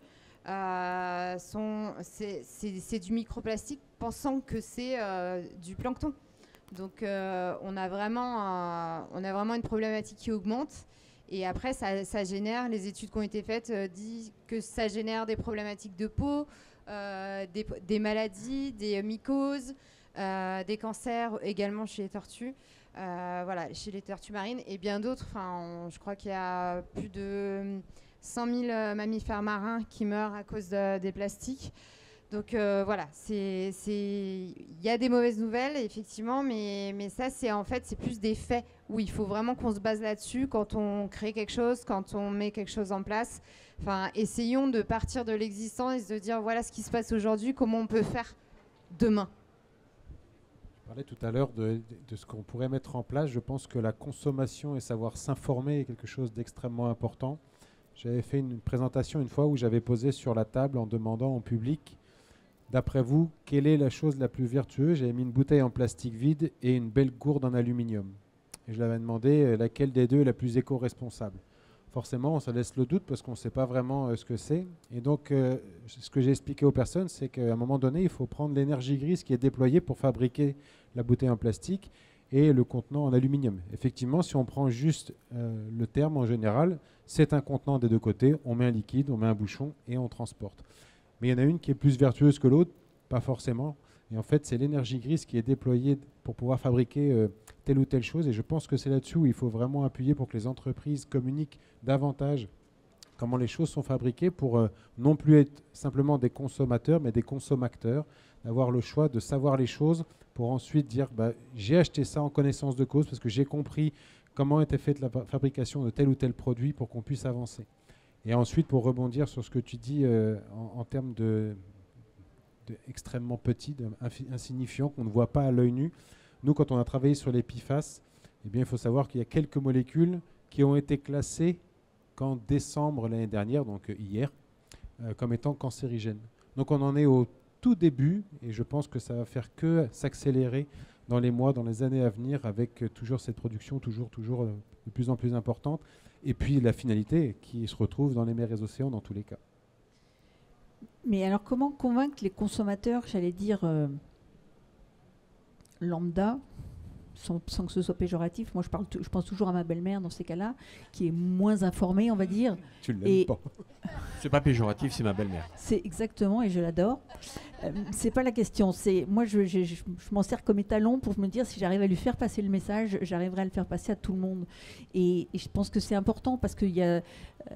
c'est du microplastique, pensant que c'est du plancton. Donc on a vraiment une problématique qui augmente. Et après, ça génère, les études qui ont été faites disent que ça génère des problématiques de peau, des maladies, des mycoses, des cancers également chez les tortues, chez les tortues marines et bien d'autres. Je crois qu'il y a plus de 100 000 mammifères marins qui meurent à cause des plastiques. Donc il y a des mauvaises nouvelles effectivement, mais ça c'est plus des faits où il faut vraiment qu'on se base là-dessus quand on crée quelque chose, quand on met quelque chose en place. Essayons de partir de l'existant et de dire voilà ce qui se passe aujourd'hui, comment on peut faire demain. Je parlais tout à l'heure de ce qu'on pourrait mettre en place. Je pense que la consommation et savoir s'informer est quelque chose d'extrêmement important. J'avais fait une présentation une fois où j'avais posé sur la table en demandant au public, d'après vous, quelle est la chose la plus vertueuse? J'avais mis une bouteille en plastique vide et une belle gourde en aluminium. Et je leur avais demandé laquelle des deux est la plus éco-responsable. Forcément, ça laisse le doute parce qu'on ne sait pas vraiment ce que c'est. Et donc, ce que j'ai expliqué aux personnes, c'est qu'à un moment donné, il faut prendre l'énergie grise qui est déployée pour fabriquer la bouteille en plastique et le contenant en aluminium. Effectivement, si on prend juste le terme en général, c'est un contenant des deux côtés. On met un liquide, on met un bouchon et on transporte. Mais il y en a une qui est plus vertueuse que l'autre, pas forcément. Et en fait, c'est l'énergie grise qui est déployée pour pouvoir fabriquer telle ou telle chose. Et je pense que c'est là-dessus où il faut vraiment appuyer pour que les entreprises communiquent davantage comment les choses sont fabriquées pour non plus être simplement des consommateurs, mais des consommateurs, d'avoir le choix de savoir les choses pour ensuite dire j'ai acheté ça en connaissance de cause parce que j'ai compris comment était faite la fabrication de tel ou tel produit pour qu'on puisse avancer. Et ensuite, pour rebondir sur ce que tu dis en termes de extrêmement petit, insignifiant, qu'on ne voit pas à l'œil nu, nous, quand on a travaillé sur les PFAS, eh bien, il faut savoir qu'il y a quelques molécules qui ont été classées qu'en décembre l'année dernière, donc hier, comme étant cancérigènes. Donc on en est au tout début et je pense que ça va faire que s'accélérer dans les mois, dans les années à venir avec toujours cette production toujours de plus en plus importante et puis la finalité qui se retrouve dans les mers et les océans dans tous les cas. Mais alors comment convaincre les consommateurs, j'allais dire lambda, sans que ce soit péjoratif. Moi, je pense toujours à ma belle-mère dans ces cas-là, qui est moins informée, on va dire. Tu ne l'aimes pas. C'est pas péjoratif, c'est ma belle-mère. C'est exactement, et je l'adore. C'est pas la question. C'est moi, je m'en sers comme étalon pour me dire si j'arrive à lui faire passer le message, j'arriverai à le faire passer à tout le monde. Et je pense que c'est important parce que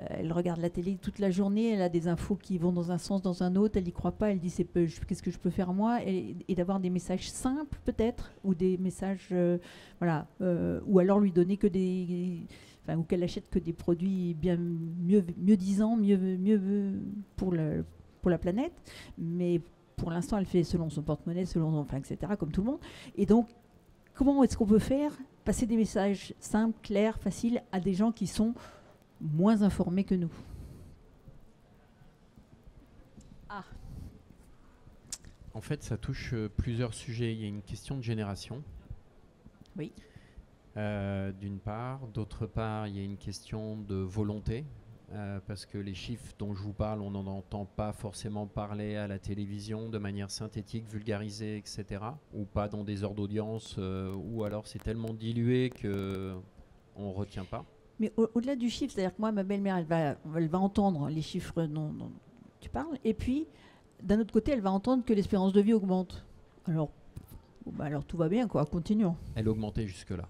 elle regarde la télé toute la journée, elle a des infos qui vont dans un sens, dans un autre, elle n'y croit pas, elle dit qu'est-ce que je peux faire moi, et d'avoir des messages simples peut-être, ou des messages, ou alors lui donner que ou qu'elle achète que des produits bien mieux disant, mieux pour la planète, mais pour l'instant elle fait selon son porte-monnaie, etc., comme tout le monde. Et donc comment est-ce qu'on peut faire passer des messages simples, clairs, faciles à des gens qui sont moins informés que nous? En fait, ça touche plusieurs sujets. Il y a une question de génération. Oui. D'une part. D'autre part, il y a une question de volonté. Parce que les chiffres dont je vous parle, on n'en entend pas forcément parler à la télévision de manière synthétique, vulgarisée, etc. Ou pas dans des heures d'audience, ou alors c'est tellement dilué qu'on ne retient pas. Mais au-delà du chiffre, c'est-à-dire que moi, ma belle-mère, elle va entendre les chiffres dont tu parles, et puis, d'un autre côté, elle va entendre que l'espérance de vie augmente. Alors tout va bien, quoi, continuons. Elle augmentait jusque-là.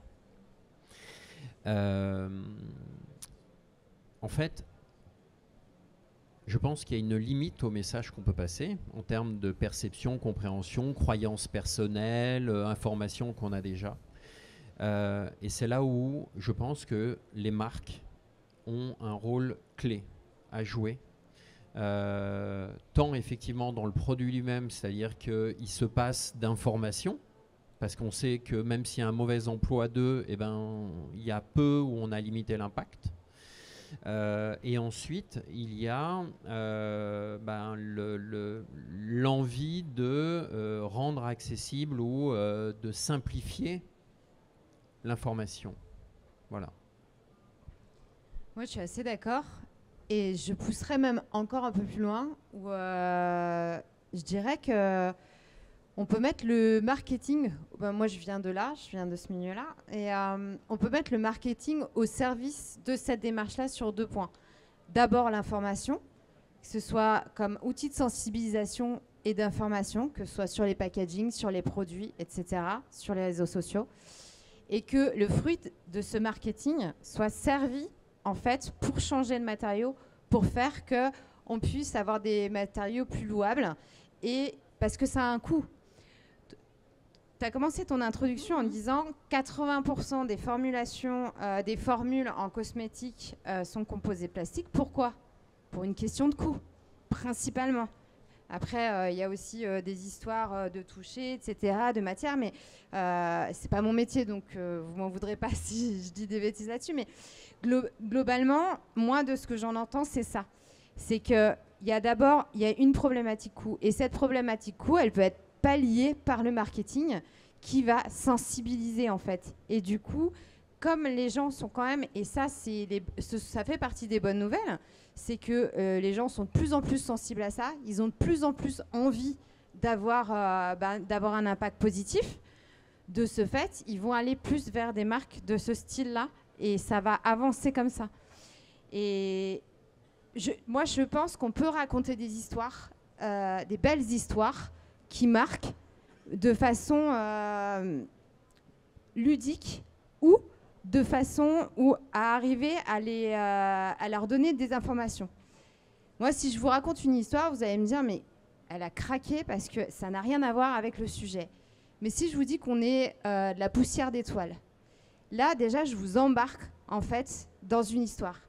En fait, je pense qu'il y a une limite au message qu'on peut passer en termes de perception, compréhension, croyances personnelles, informations qu'on a déjà. Et c'est là où je pense que les marques ont un rôle clé à jouer. Tant effectivement dans le produit lui-même, c'est-à-dire qu'il se passe d'informations, parce qu'on sait que même s'il y a un mauvais emploi d'eux, il y a peu où on a limité l'impact. Et ensuite, il y a l'envie de rendre accessible ou de simplifier l'information. Voilà. Moi, je suis assez d'accord. Et je pousserais même encore un peu plus loin, où je dirais que on peut mettre le marketing, moi je viens de ce milieu-là, et on peut mettre le marketing au service de cette démarche-là sur 2 points. D'abord l'information, que ce soit comme outil de sensibilisation et d'information, que ce soit sur les packagings, sur les produits, etc., sur les réseaux sociaux, et que le fruit de ce marketing soit servi en fait pour changer le matériau, pour faire qu'on puisse avoir des matériaux plus louables, et parce que ça a un coût. Tu as commencé ton introduction en disant 80% des formulations, des formules en cosmétique sont composées de plastique. Pourquoi? Pour une question de coût, principalement. Après, il y a aussi des histoires de toucher, etc., de matière, mais c'est pas mon métier, donc vous m'en voudrez pas si je dis des bêtises là-dessus. Mais globalement, moi, de ce que j'en entends, c'est ça. C'est qu'il y a une problématique coût. Et cette problématique coût, elle peut être palliée par le marketing qui va sensibiliser, en fait. Et du coup, comme les gens sont quand même, et ça, ça fait partie des bonnes nouvelles, c'est que les gens sont de plus en plus sensibles à ça. Ils ont de plus en plus envie d'avoir un impact positif. De ce fait, ils vont aller plus vers des marques de ce style-là, et ça va avancer comme ça. Et moi, je pense qu'on peut raconter des histoires, des belles histoires qui marquent de façon ludique ou de façon à arriver à leur donner des informations. Moi, si je vous raconte une histoire, vous allez me dire, mais elle a craqué parce que ça n'a rien à voir avec le sujet. Mais si je vous dis qu'on est de la poussière d'étoiles, là, déjà, je vous embarque, en fait, dans une histoire.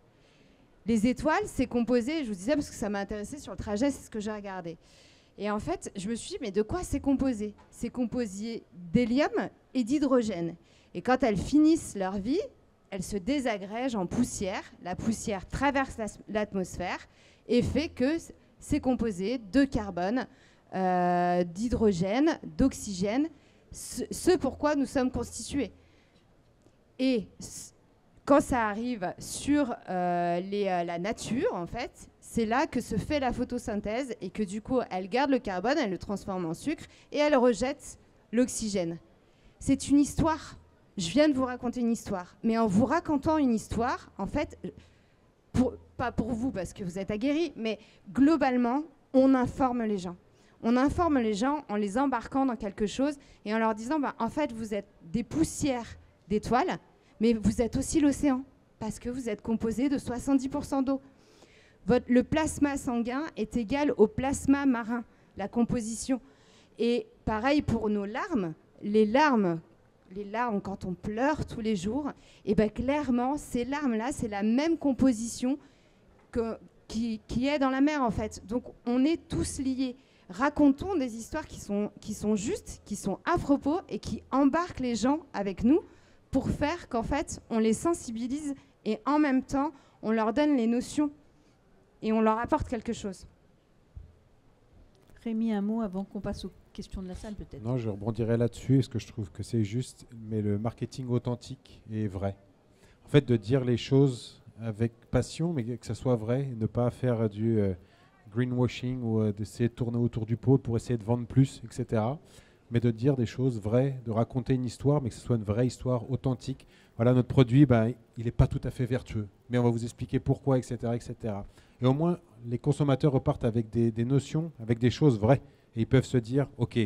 Les étoiles, c'est composé, je vous disais, parce que ça m'a intéressé sur le trajet, c'est ce que j'ai regardé. Et en fait, je me suis dit, mais de quoi c'est composé? C'est composé d'hélium et d'hydrogène. Et quand elles finissent leur vie, elles se désagrègent en poussière. La poussière traverse l'atmosphère et fait que c'est composé de carbone, d'hydrogène, d'oxygène, ce pourquoi nous sommes constitués. Et quand ça arrive sur la nature, en fait, c'est là que se fait la photosynthèse et que du coup, elle garde le carbone, elle le transforme en sucre et elle rejette l'oxygène. C'est une histoire. Je viens de vous raconter une histoire. Mais en vous racontant une histoire, en fait, pas pour vous parce que vous êtes aguerris, mais globalement, on informe les gens. On informe les gens en les embarquant dans quelque chose et en leur disant, en fait, vous êtes des poussières d'étoiles, mais vous êtes aussi l'océan, parce que vous êtes composé de 70% d'eau. Le plasma sanguin est égal au plasma marin, la composition. Et pareil pour nos larmes, les larmes quand on pleure tous les jours, et clairement, ces larmes-là, c'est la même composition qui est dans la mer, en fait. Donc, on est tous liés. Racontons des histoires qui sont justes, qui sont à propos et qui embarquent les gens avec nous pour faire qu'en fait, on les sensibilise et en même temps, on leur donne les notions et on leur apporte quelque chose. Rémi, un mot avant qu'on passe aux questions de la salle, peut-être. Non, je rebondirai là-dessus, parce que je trouve que c'est juste, mais le marketing authentique est vrai. En fait, de dire les choses avec passion, mais que ça soit vrai, ne pas faire du greenwashing ou d'essayer de tourner autour du pot pour essayer de vendre plus, etc. Mais de dire des choses vraies, de raconter une histoire, mais que ce soit une vraie histoire authentique. Voilà, notre produit, il n'est pas tout à fait vertueux, mais on va vous expliquer pourquoi, etc., etc. Et au moins, les consommateurs repartent avec des notions, avec des choses vraies. Et ils peuvent se dire, OK,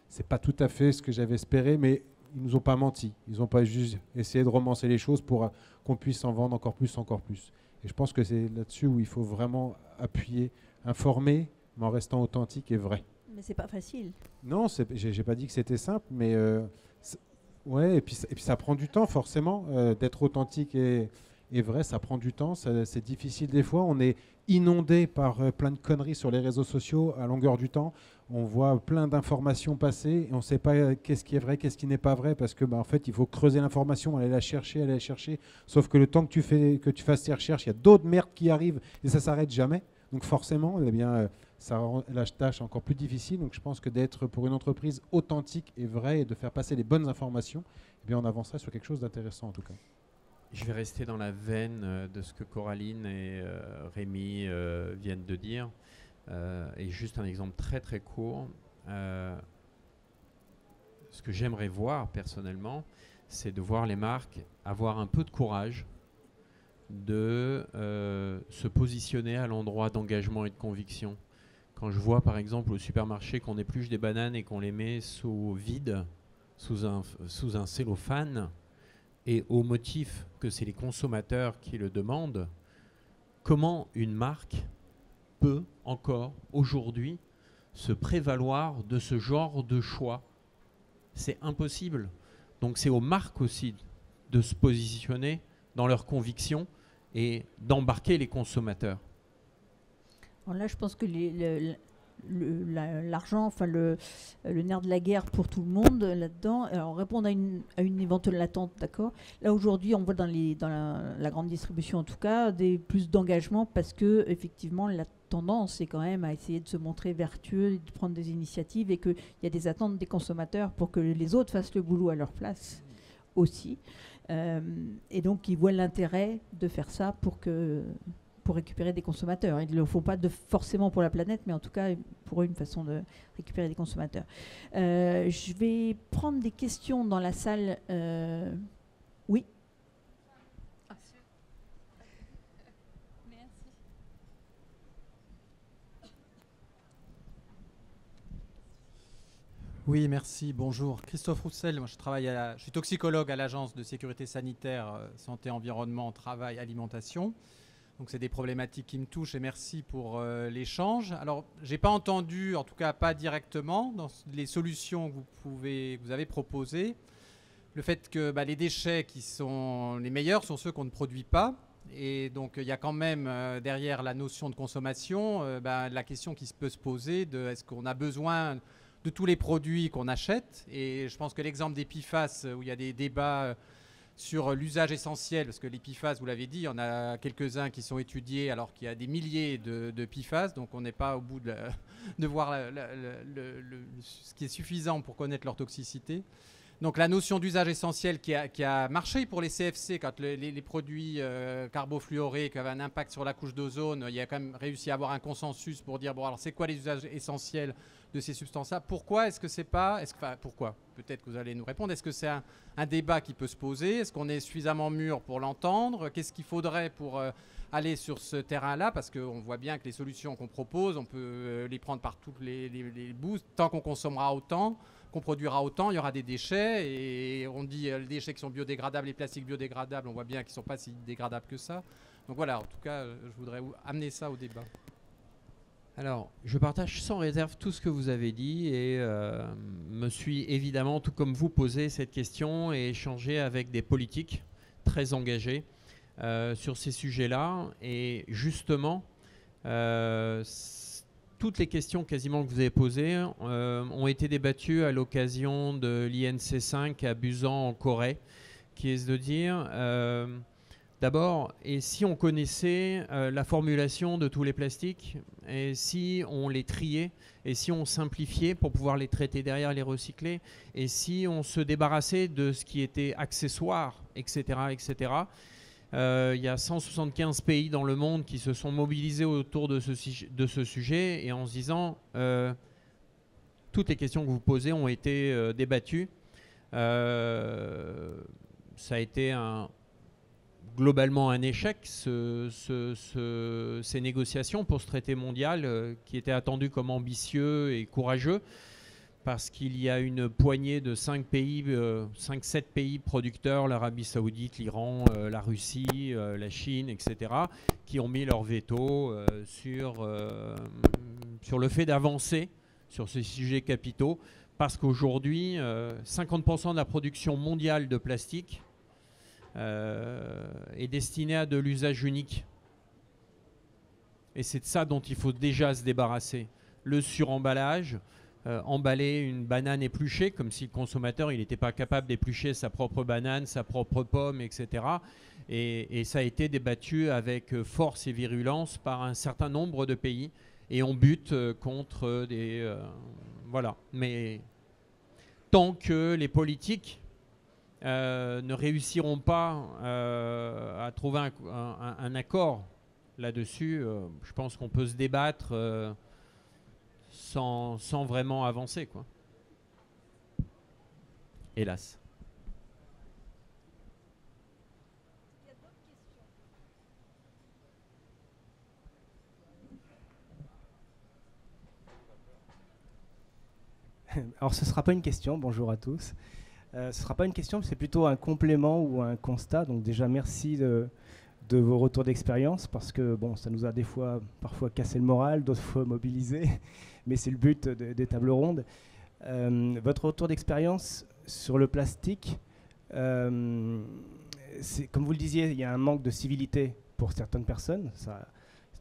c'est pas tout à fait ce que j'avais espéré, mais ils nous ont pas menti. Ils n'ont pas juste essayé de romancer les choses pour qu'on puisse en vendre encore plus, encore plus. Et je pense que c'est là-dessus où il faut vraiment appuyer, informer, mais en restant authentique et vrai. Mais c'est pas facile. Non, j'ai pas dit que c'était simple, mais ouais, et puis ça prend du temps forcément d'être authentique et vrai, ça prend du temps, c'est difficile des fois. On est inondé par plein de conneries sur les réseaux sociaux à longueur du temps. On voit plein d'informations passer et on ne sait pas qu'est-ce qui est vrai, qu'est-ce qui n'est pas vrai, parce que en fait, il faut creuser l'information, aller la chercher. Sauf que le temps que tu fasses tes recherches, il y a d'autres merdes qui arrivent et ça s'arrête jamais. Donc forcément, eh bien, ça rend la tâche encore plus difficile. Donc je pense que d'être pour une entreprise authentique et vraie et de faire passer les bonnes informations, eh bien, on avancerait sur quelque chose d'intéressant en tout cas. Je vais rester dans la veine de ce que Coraline et Rémi viennent de dire. Et juste un exemple très très court. Ce que j'aimerais voir personnellement, c'est de voir les marques avoir un peu de courage de se positionner à l'endroit d'engagement et de conviction. Quand je vois par exemple au supermarché qu'on épluche des bananes et qu'on les met sous vide, sous un cellophane, et au motif que c'est les consommateurs qui le demandent, comment une marque peut encore aujourd'hui se prévaloir de ce genre de choix? C'est impossible. Donc c'est aux marques aussi de se positionner dans leurs convictions et d'embarquer les consommateurs. Alors là, je pense que l'argent, enfin le nerf de la guerre pour tout le monde là-dedans, alors répondre à une éventuelle attente, d'accord. Là aujourd'hui, on voit dans la grande distribution en tout cas plus d'engagement parce que effectivement la tendance est quand même à essayer de se montrer vertueux, de prendre des initiatives et qu'il y a des attentes des consommateurs pour que les autres fassent le boulot à leur place aussi. Et donc ils voient l'intérêt de faire ça pour récupérer des consommateurs. Ils ne le font pas forcément pour la planète, mais en tout cas pour eux une façon de récupérer des consommateurs. Je vais prendre des questions dans la salle. Oui. Merci. Oui, merci. Bonjour. Christophe Roussel, moi je suis toxicologue à l'Agence de sécurité sanitaire, santé, environnement, travail, alimentation. Donc c'est des problématiques qui me touchent et merci pour l'échange. Alors, je n'ai pas entendu, en tout cas pas directement, dans les solutions que vous avez proposées, le fait que les déchets qui sont les meilleurs sont ceux qu'on ne produit pas. Et donc il y a quand même derrière la notion de consommation la question qui peut se poser de est-ce qu'on a besoin de tous les produits qu'on achète. Et je pense que l'exemple des PFAS, où il y a des débats sur l'usage essentiel, parce que les PFAS, vous l'avez dit, il y en a quelques-uns qui sont étudiés alors qu'il y a des milliers de PFAS, donc on n'est pas au bout de voir ce qui est suffisant pour connaître leur toxicité. Donc la notion d'usage essentiel qui a marché pour les CFC, quand les produits carbofluorés qui avaient un impact sur la couche d'ozone, il y a quand même réussi à avoir un consensus pour dire, bon alors c'est quoi les usages essentiels de ces substances-là? Pourquoi est-ce que c'est pas... pourquoi? Peut-être que vous allez nous répondre. Est-ce que c'est un débat qui peut se poser? Est-ce qu'on est suffisamment mûr pour l'entendre? Qu'est-ce qu'il faudrait pour aller sur ce terrain-là? Parce qu'on voit bien que les solutions qu'on propose, on peut les prendre par tous les bouts. Tant qu'on consommera autant, qu'on produira autant, il y aura des déchets. Et on dit les déchets qui sont biodégradables, les plastiques biodégradables, on voit bien qu'ils ne sont pas si dégradables que ça. Donc voilà, en tout cas, je voudrais amener ça au débat. Alors, je partage sans réserve tout ce que vous avez dit et me suis évidemment, tout comme vous, posé cette question et échangé avec des politiques très engagés sur ces sujets-là. Et justement, toutes les questions quasiment que vous avez posées ont été débattues à l'occasion de l'INC5 à Busan en Corée, qui est de dire... D'abord, et si on connaissait la formulation de tous les plastiques, et si on les triait, et si on simplifiait pour pouvoir les traiter derrière, les recycler, et si on se débarrassait de ce qui était accessoire, etc., etc. Il y a 175 pays dans le monde qui se sont mobilisés autour de ce sujet, et en se disant, toutes les questions que vous posez ont été débattues. Ça a été globalement un échec, ces négociations pour ce traité mondial qui était attendu comme ambitieux et courageux, parce qu'il y a une poignée de 5-7 pays producteurs, l'Arabie Saoudite, l'Iran, la Russie, la Chine, etc., qui ont mis leur veto sur le fait d'avancer sur ces sujets capitaux, parce qu'aujourd'hui, 50% de la production mondiale de plastique est destiné à de l'usage unique. Et c'est de ça dont il faut déjà se débarrasser. Le suremballage, emballer une banane épluchée, comme si le consommateur il n'était pas capable d'éplucher sa propre banane, sa propre pomme, etc. Et ça a été débattu avec force et virulence par un certain nombre de pays. Et on bute contre des... voilà. Mais tant que les politiques ne réussiront pas à trouver un accord là-dessus, je pense qu'on peut se débattre sans vraiment avancer, quoi. Hélas. Alors ce ne sera pas une question, bonjour à tous. Ce ne sera pas une question, c'est plutôt un complément ou un constat. Donc déjà, merci de vos retours d'expérience, parce que bon, ça nous a parfois cassé le moral, d'autres fois mobilisé, mais c'est le but des tables rondes. Votre retour d'expérience sur le plastique, comme vous le disiez, il y a un manque de civilité pour certaines personnes.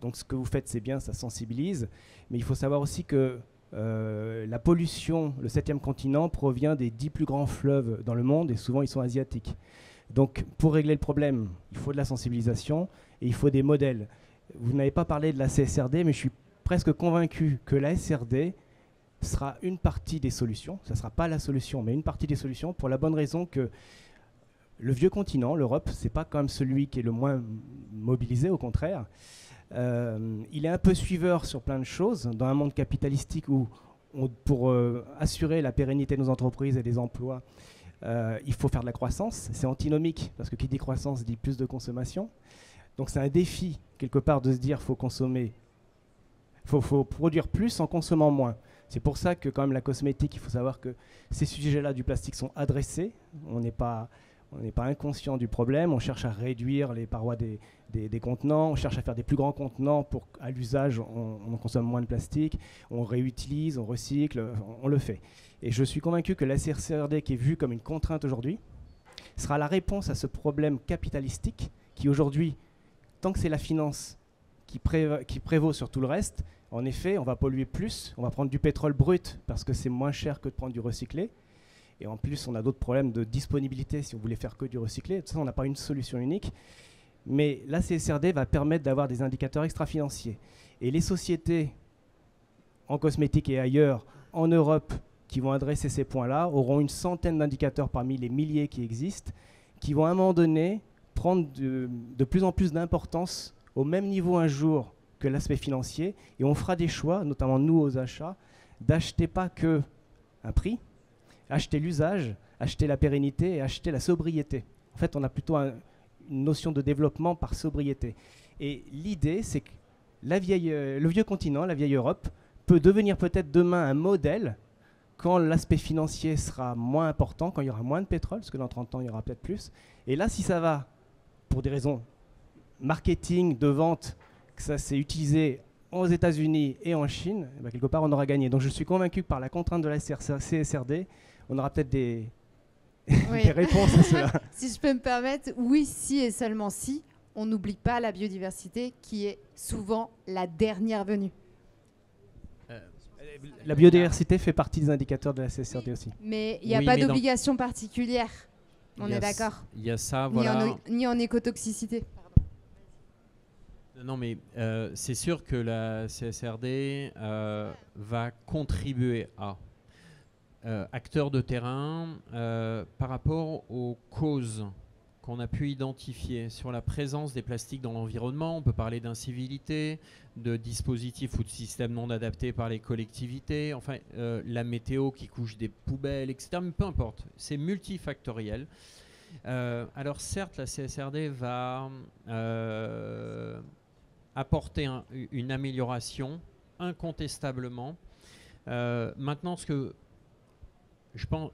Donc ce que vous faites, c'est bien, ça sensibilise, mais il faut savoir aussi que la pollution, le 7e continent, provient des 10 plus grands fleuves dans le monde, et souvent ils sont asiatiques. Donc pour régler le problème, il faut de la sensibilisation et il faut des modèles. Vous n'avez pas parlé de la CSRD, mais je suis presque convaincu que la SRD sera une partie des solutions. Ça ne sera pas la solution, mais une partie des solutions, pour la bonne raison que le vieux continent, l'Europe, ce n'est pas quand même celui qui est le moins mobilisé, au contraire. Il est un peu suiveur sur plein de choses dans un monde capitalistique où pour assurer la pérennité de nos entreprises et des emplois, il faut faire de la croissance. C'est antinomique, parce que qui dit croissance dit plus de consommation. Donc c'est un défi quelque part de se dire faut consommer, faut produire plus en consommant moins. C'est pour ça que quand même la cosmétique, il faut savoir que ces sujets-là du plastique sont adressés. On n'est pas inconscient du problème. On cherche à réduire les parois des contenants. On cherche à faire des plus grands contenants pour qu'à l'usage, on consomme moins de plastique. On réutilise, on recycle, on le fait. Et je suis convaincu que la CSRD, qui est vue comme une contrainte aujourd'hui, sera la réponse à ce problème capitalistique qui aujourd'hui, tant que c'est la finance qui prévaut sur tout le reste, en effet, on va polluer plus, on va prendre du pétrole brut parce que c'est moins cher que de prendre du recyclé. Et en plus, on a d'autres problèmes de disponibilité si on voulait faire que du recyclé. Tout ça, on n'a pas une solution unique. Mais la CSRD va permettre d'avoir des indicateurs extra-financiers. Et les sociétés en cosmétique et ailleurs, en Europe, qui vont adresser ces points-là, auront une centaine d'indicateurs parmi les milliers qui existent, qui vont à un moment donné prendre de plus en plus d'importance au même niveau un jour que l'aspect financier. Et on fera des choix, notamment nous aux achats, d'acheter pas que un prix, acheter l'usage, acheter la pérennité et acheter la sobriété. En fait, on a plutôt une notion de développement par sobriété. Et l'idée, c'est que le vieux continent, la vieille Europe, peut devenir peut-être demain un modèle quand l'aspect financier sera moins important, quand il y aura moins de pétrole, parce que dans 30 ans, il y aura peut-être plus. Et là, si ça va, pour des raisons marketing, de vente, que ça s'est utilisé aux États-Unis et en Chine, eh bien, quelque part, on aura gagné. Donc je suis convaincu que par la contrainte de la CSRD, on aura peut-être des réponses à cela. Si je peux me permettre, oui, si et seulement si, on n'oublie pas la biodiversité qui est souvent la dernière venue. La biodiversité fait partie des indicateurs de la CSRD aussi. Mais il n'y a pas d'obligation particulière. On est d'accord. Il y a ça, voilà. Ni en écotoxicité. Non, mais c'est sûr que la CSRD va contribuer à acteurs de terrain par rapport aux causes qu'on a pu identifier sur la présence des plastiques dans l'environnement. On peut parler d'incivilité, de dispositifs ou de systèmes non adaptés par les collectivités, enfin la météo qui couche des poubelles, etc. Mais peu importe, c'est multifactoriel. Alors certes, la CSRD va apporter une amélioration incontestablement. Maintenant, ce que je pense,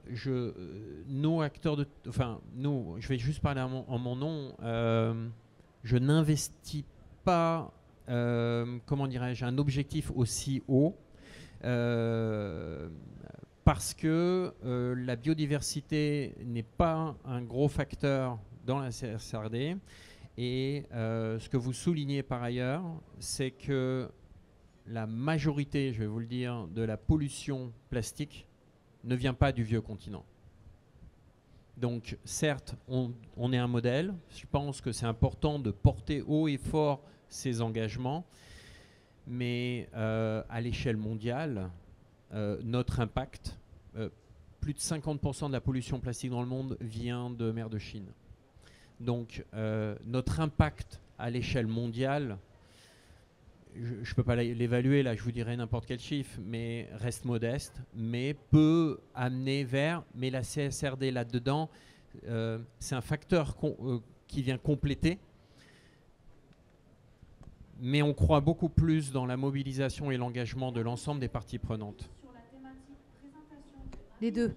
nos acteurs je vais juste parler en mon nom, je n'investis pas, comment dirais-je, un objectif aussi haut, parce que la biodiversité n'est pas un gros facteur dans la CSRD. Et ce que vous soulignez par ailleurs, c'est que la majorité, je vais vous le dire, de la pollution plastique ne vient pas du vieux continent. Donc certes, on est un modèle. Je pense que c'est important de porter haut et fort ces engagements. Mais à l'échelle mondiale, notre impact, plus de 50% de la pollution plastique dans le monde vient de mer de Chine. Donc notre impact à l'échelle mondiale, je ne peux pas l'évaluer, là je vous dirais n'importe quel chiffre, mais reste modeste, mais peut amener vers, mais la CSRD là-dedans, c'est un facteur qui vient compléter, mais on croit beaucoup plus dans la mobilisation et l'engagement de l'ensemble des parties prenantes. Sur la thématique présentation, les deux.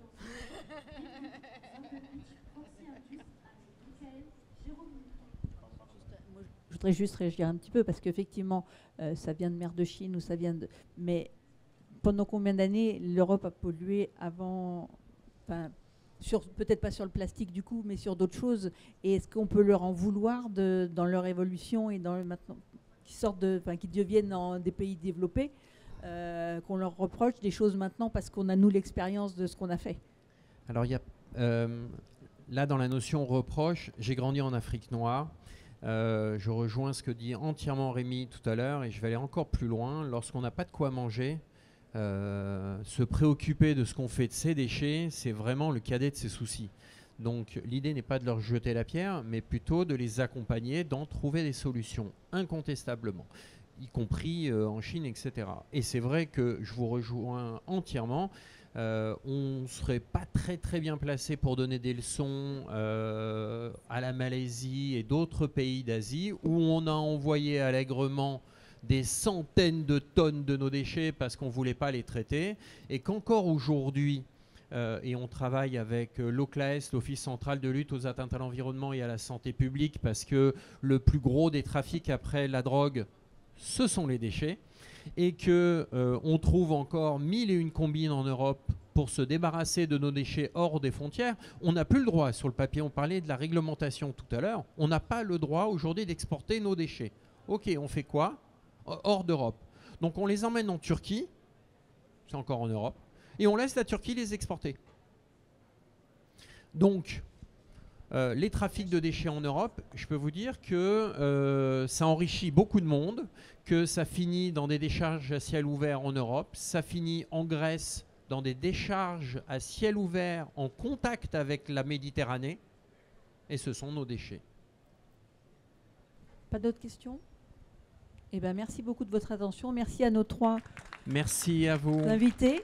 Je voudrais juste réagir un petit peu parce qu'effectivement, ça vient de mer de Chine ou ça vient de... Mais pendant combien d'années l'Europe a pollué avant... Enfin, peut-être pas sur le plastique du coup, mais sur d'autres choses. Et est-ce qu'on peut leur en vouloir dans leur évolution et dans maintenant qui deviennent des pays développés, qu'on leur reproche des choses maintenant parce qu'on a nous l'expérience de ce qu'on a fait? Alors il y a là dans la notion reproche, j'ai grandi en Afrique noire. Je rejoins ce que dit entièrement Rémi tout à l'heure et je vais aller encore plus loin. Lorsqu'on n'a pas de quoi manger, se préoccuper de ce qu'on fait de ces déchets, c'est vraiment le cadet de ses soucis. Donc l'idée n'est pas de leur jeter la pierre, mais plutôt de les accompagner dans trouver des solutions, incontestablement, y compris en Chine, etc. Et c'est vrai que je vous rejoins entièrement. On ne serait pas très très bien placé pour donner des leçons à la Malaisie et d'autres pays d'Asie où on a envoyé allègrement des centaines de tonnes de nos déchets parce qu'on ne voulait pas les traiter, et qu'encore aujourd'hui, et on travaille avec l'OCLAES, l'Office central de lutte aux atteintes à l'environnement et à la santé publique, parce que le plus gros des trafics après la drogue, ce sont les déchets, et qu'on trouve encore 1001 combines en Europe pour se débarrasser de nos déchets hors des frontières. On n'a plus le droit, sur le papier, on parlait de la réglementation tout à l'heure, on n'a pas le droit aujourd'hui d'exporter nos déchets. Ok, on fait quoi? Hors d'Europe. Donc on les emmène en Turquie, c'est encore en Europe, et on laisse la Turquie les exporter. Donc, les trafics de déchets en Europe, je peux vous dire que ça enrichit beaucoup de monde, que ça finit dans des décharges à ciel ouvert en Europe, ça finit en Grèce dans des décharges à ciel ouvert en contact avec la Méditerranée, et ce sont nos déchets. Pas d'autres questions? Eh bien, merci beaucoup de votre attention. Merci à nos 3 Merci à vous. invités.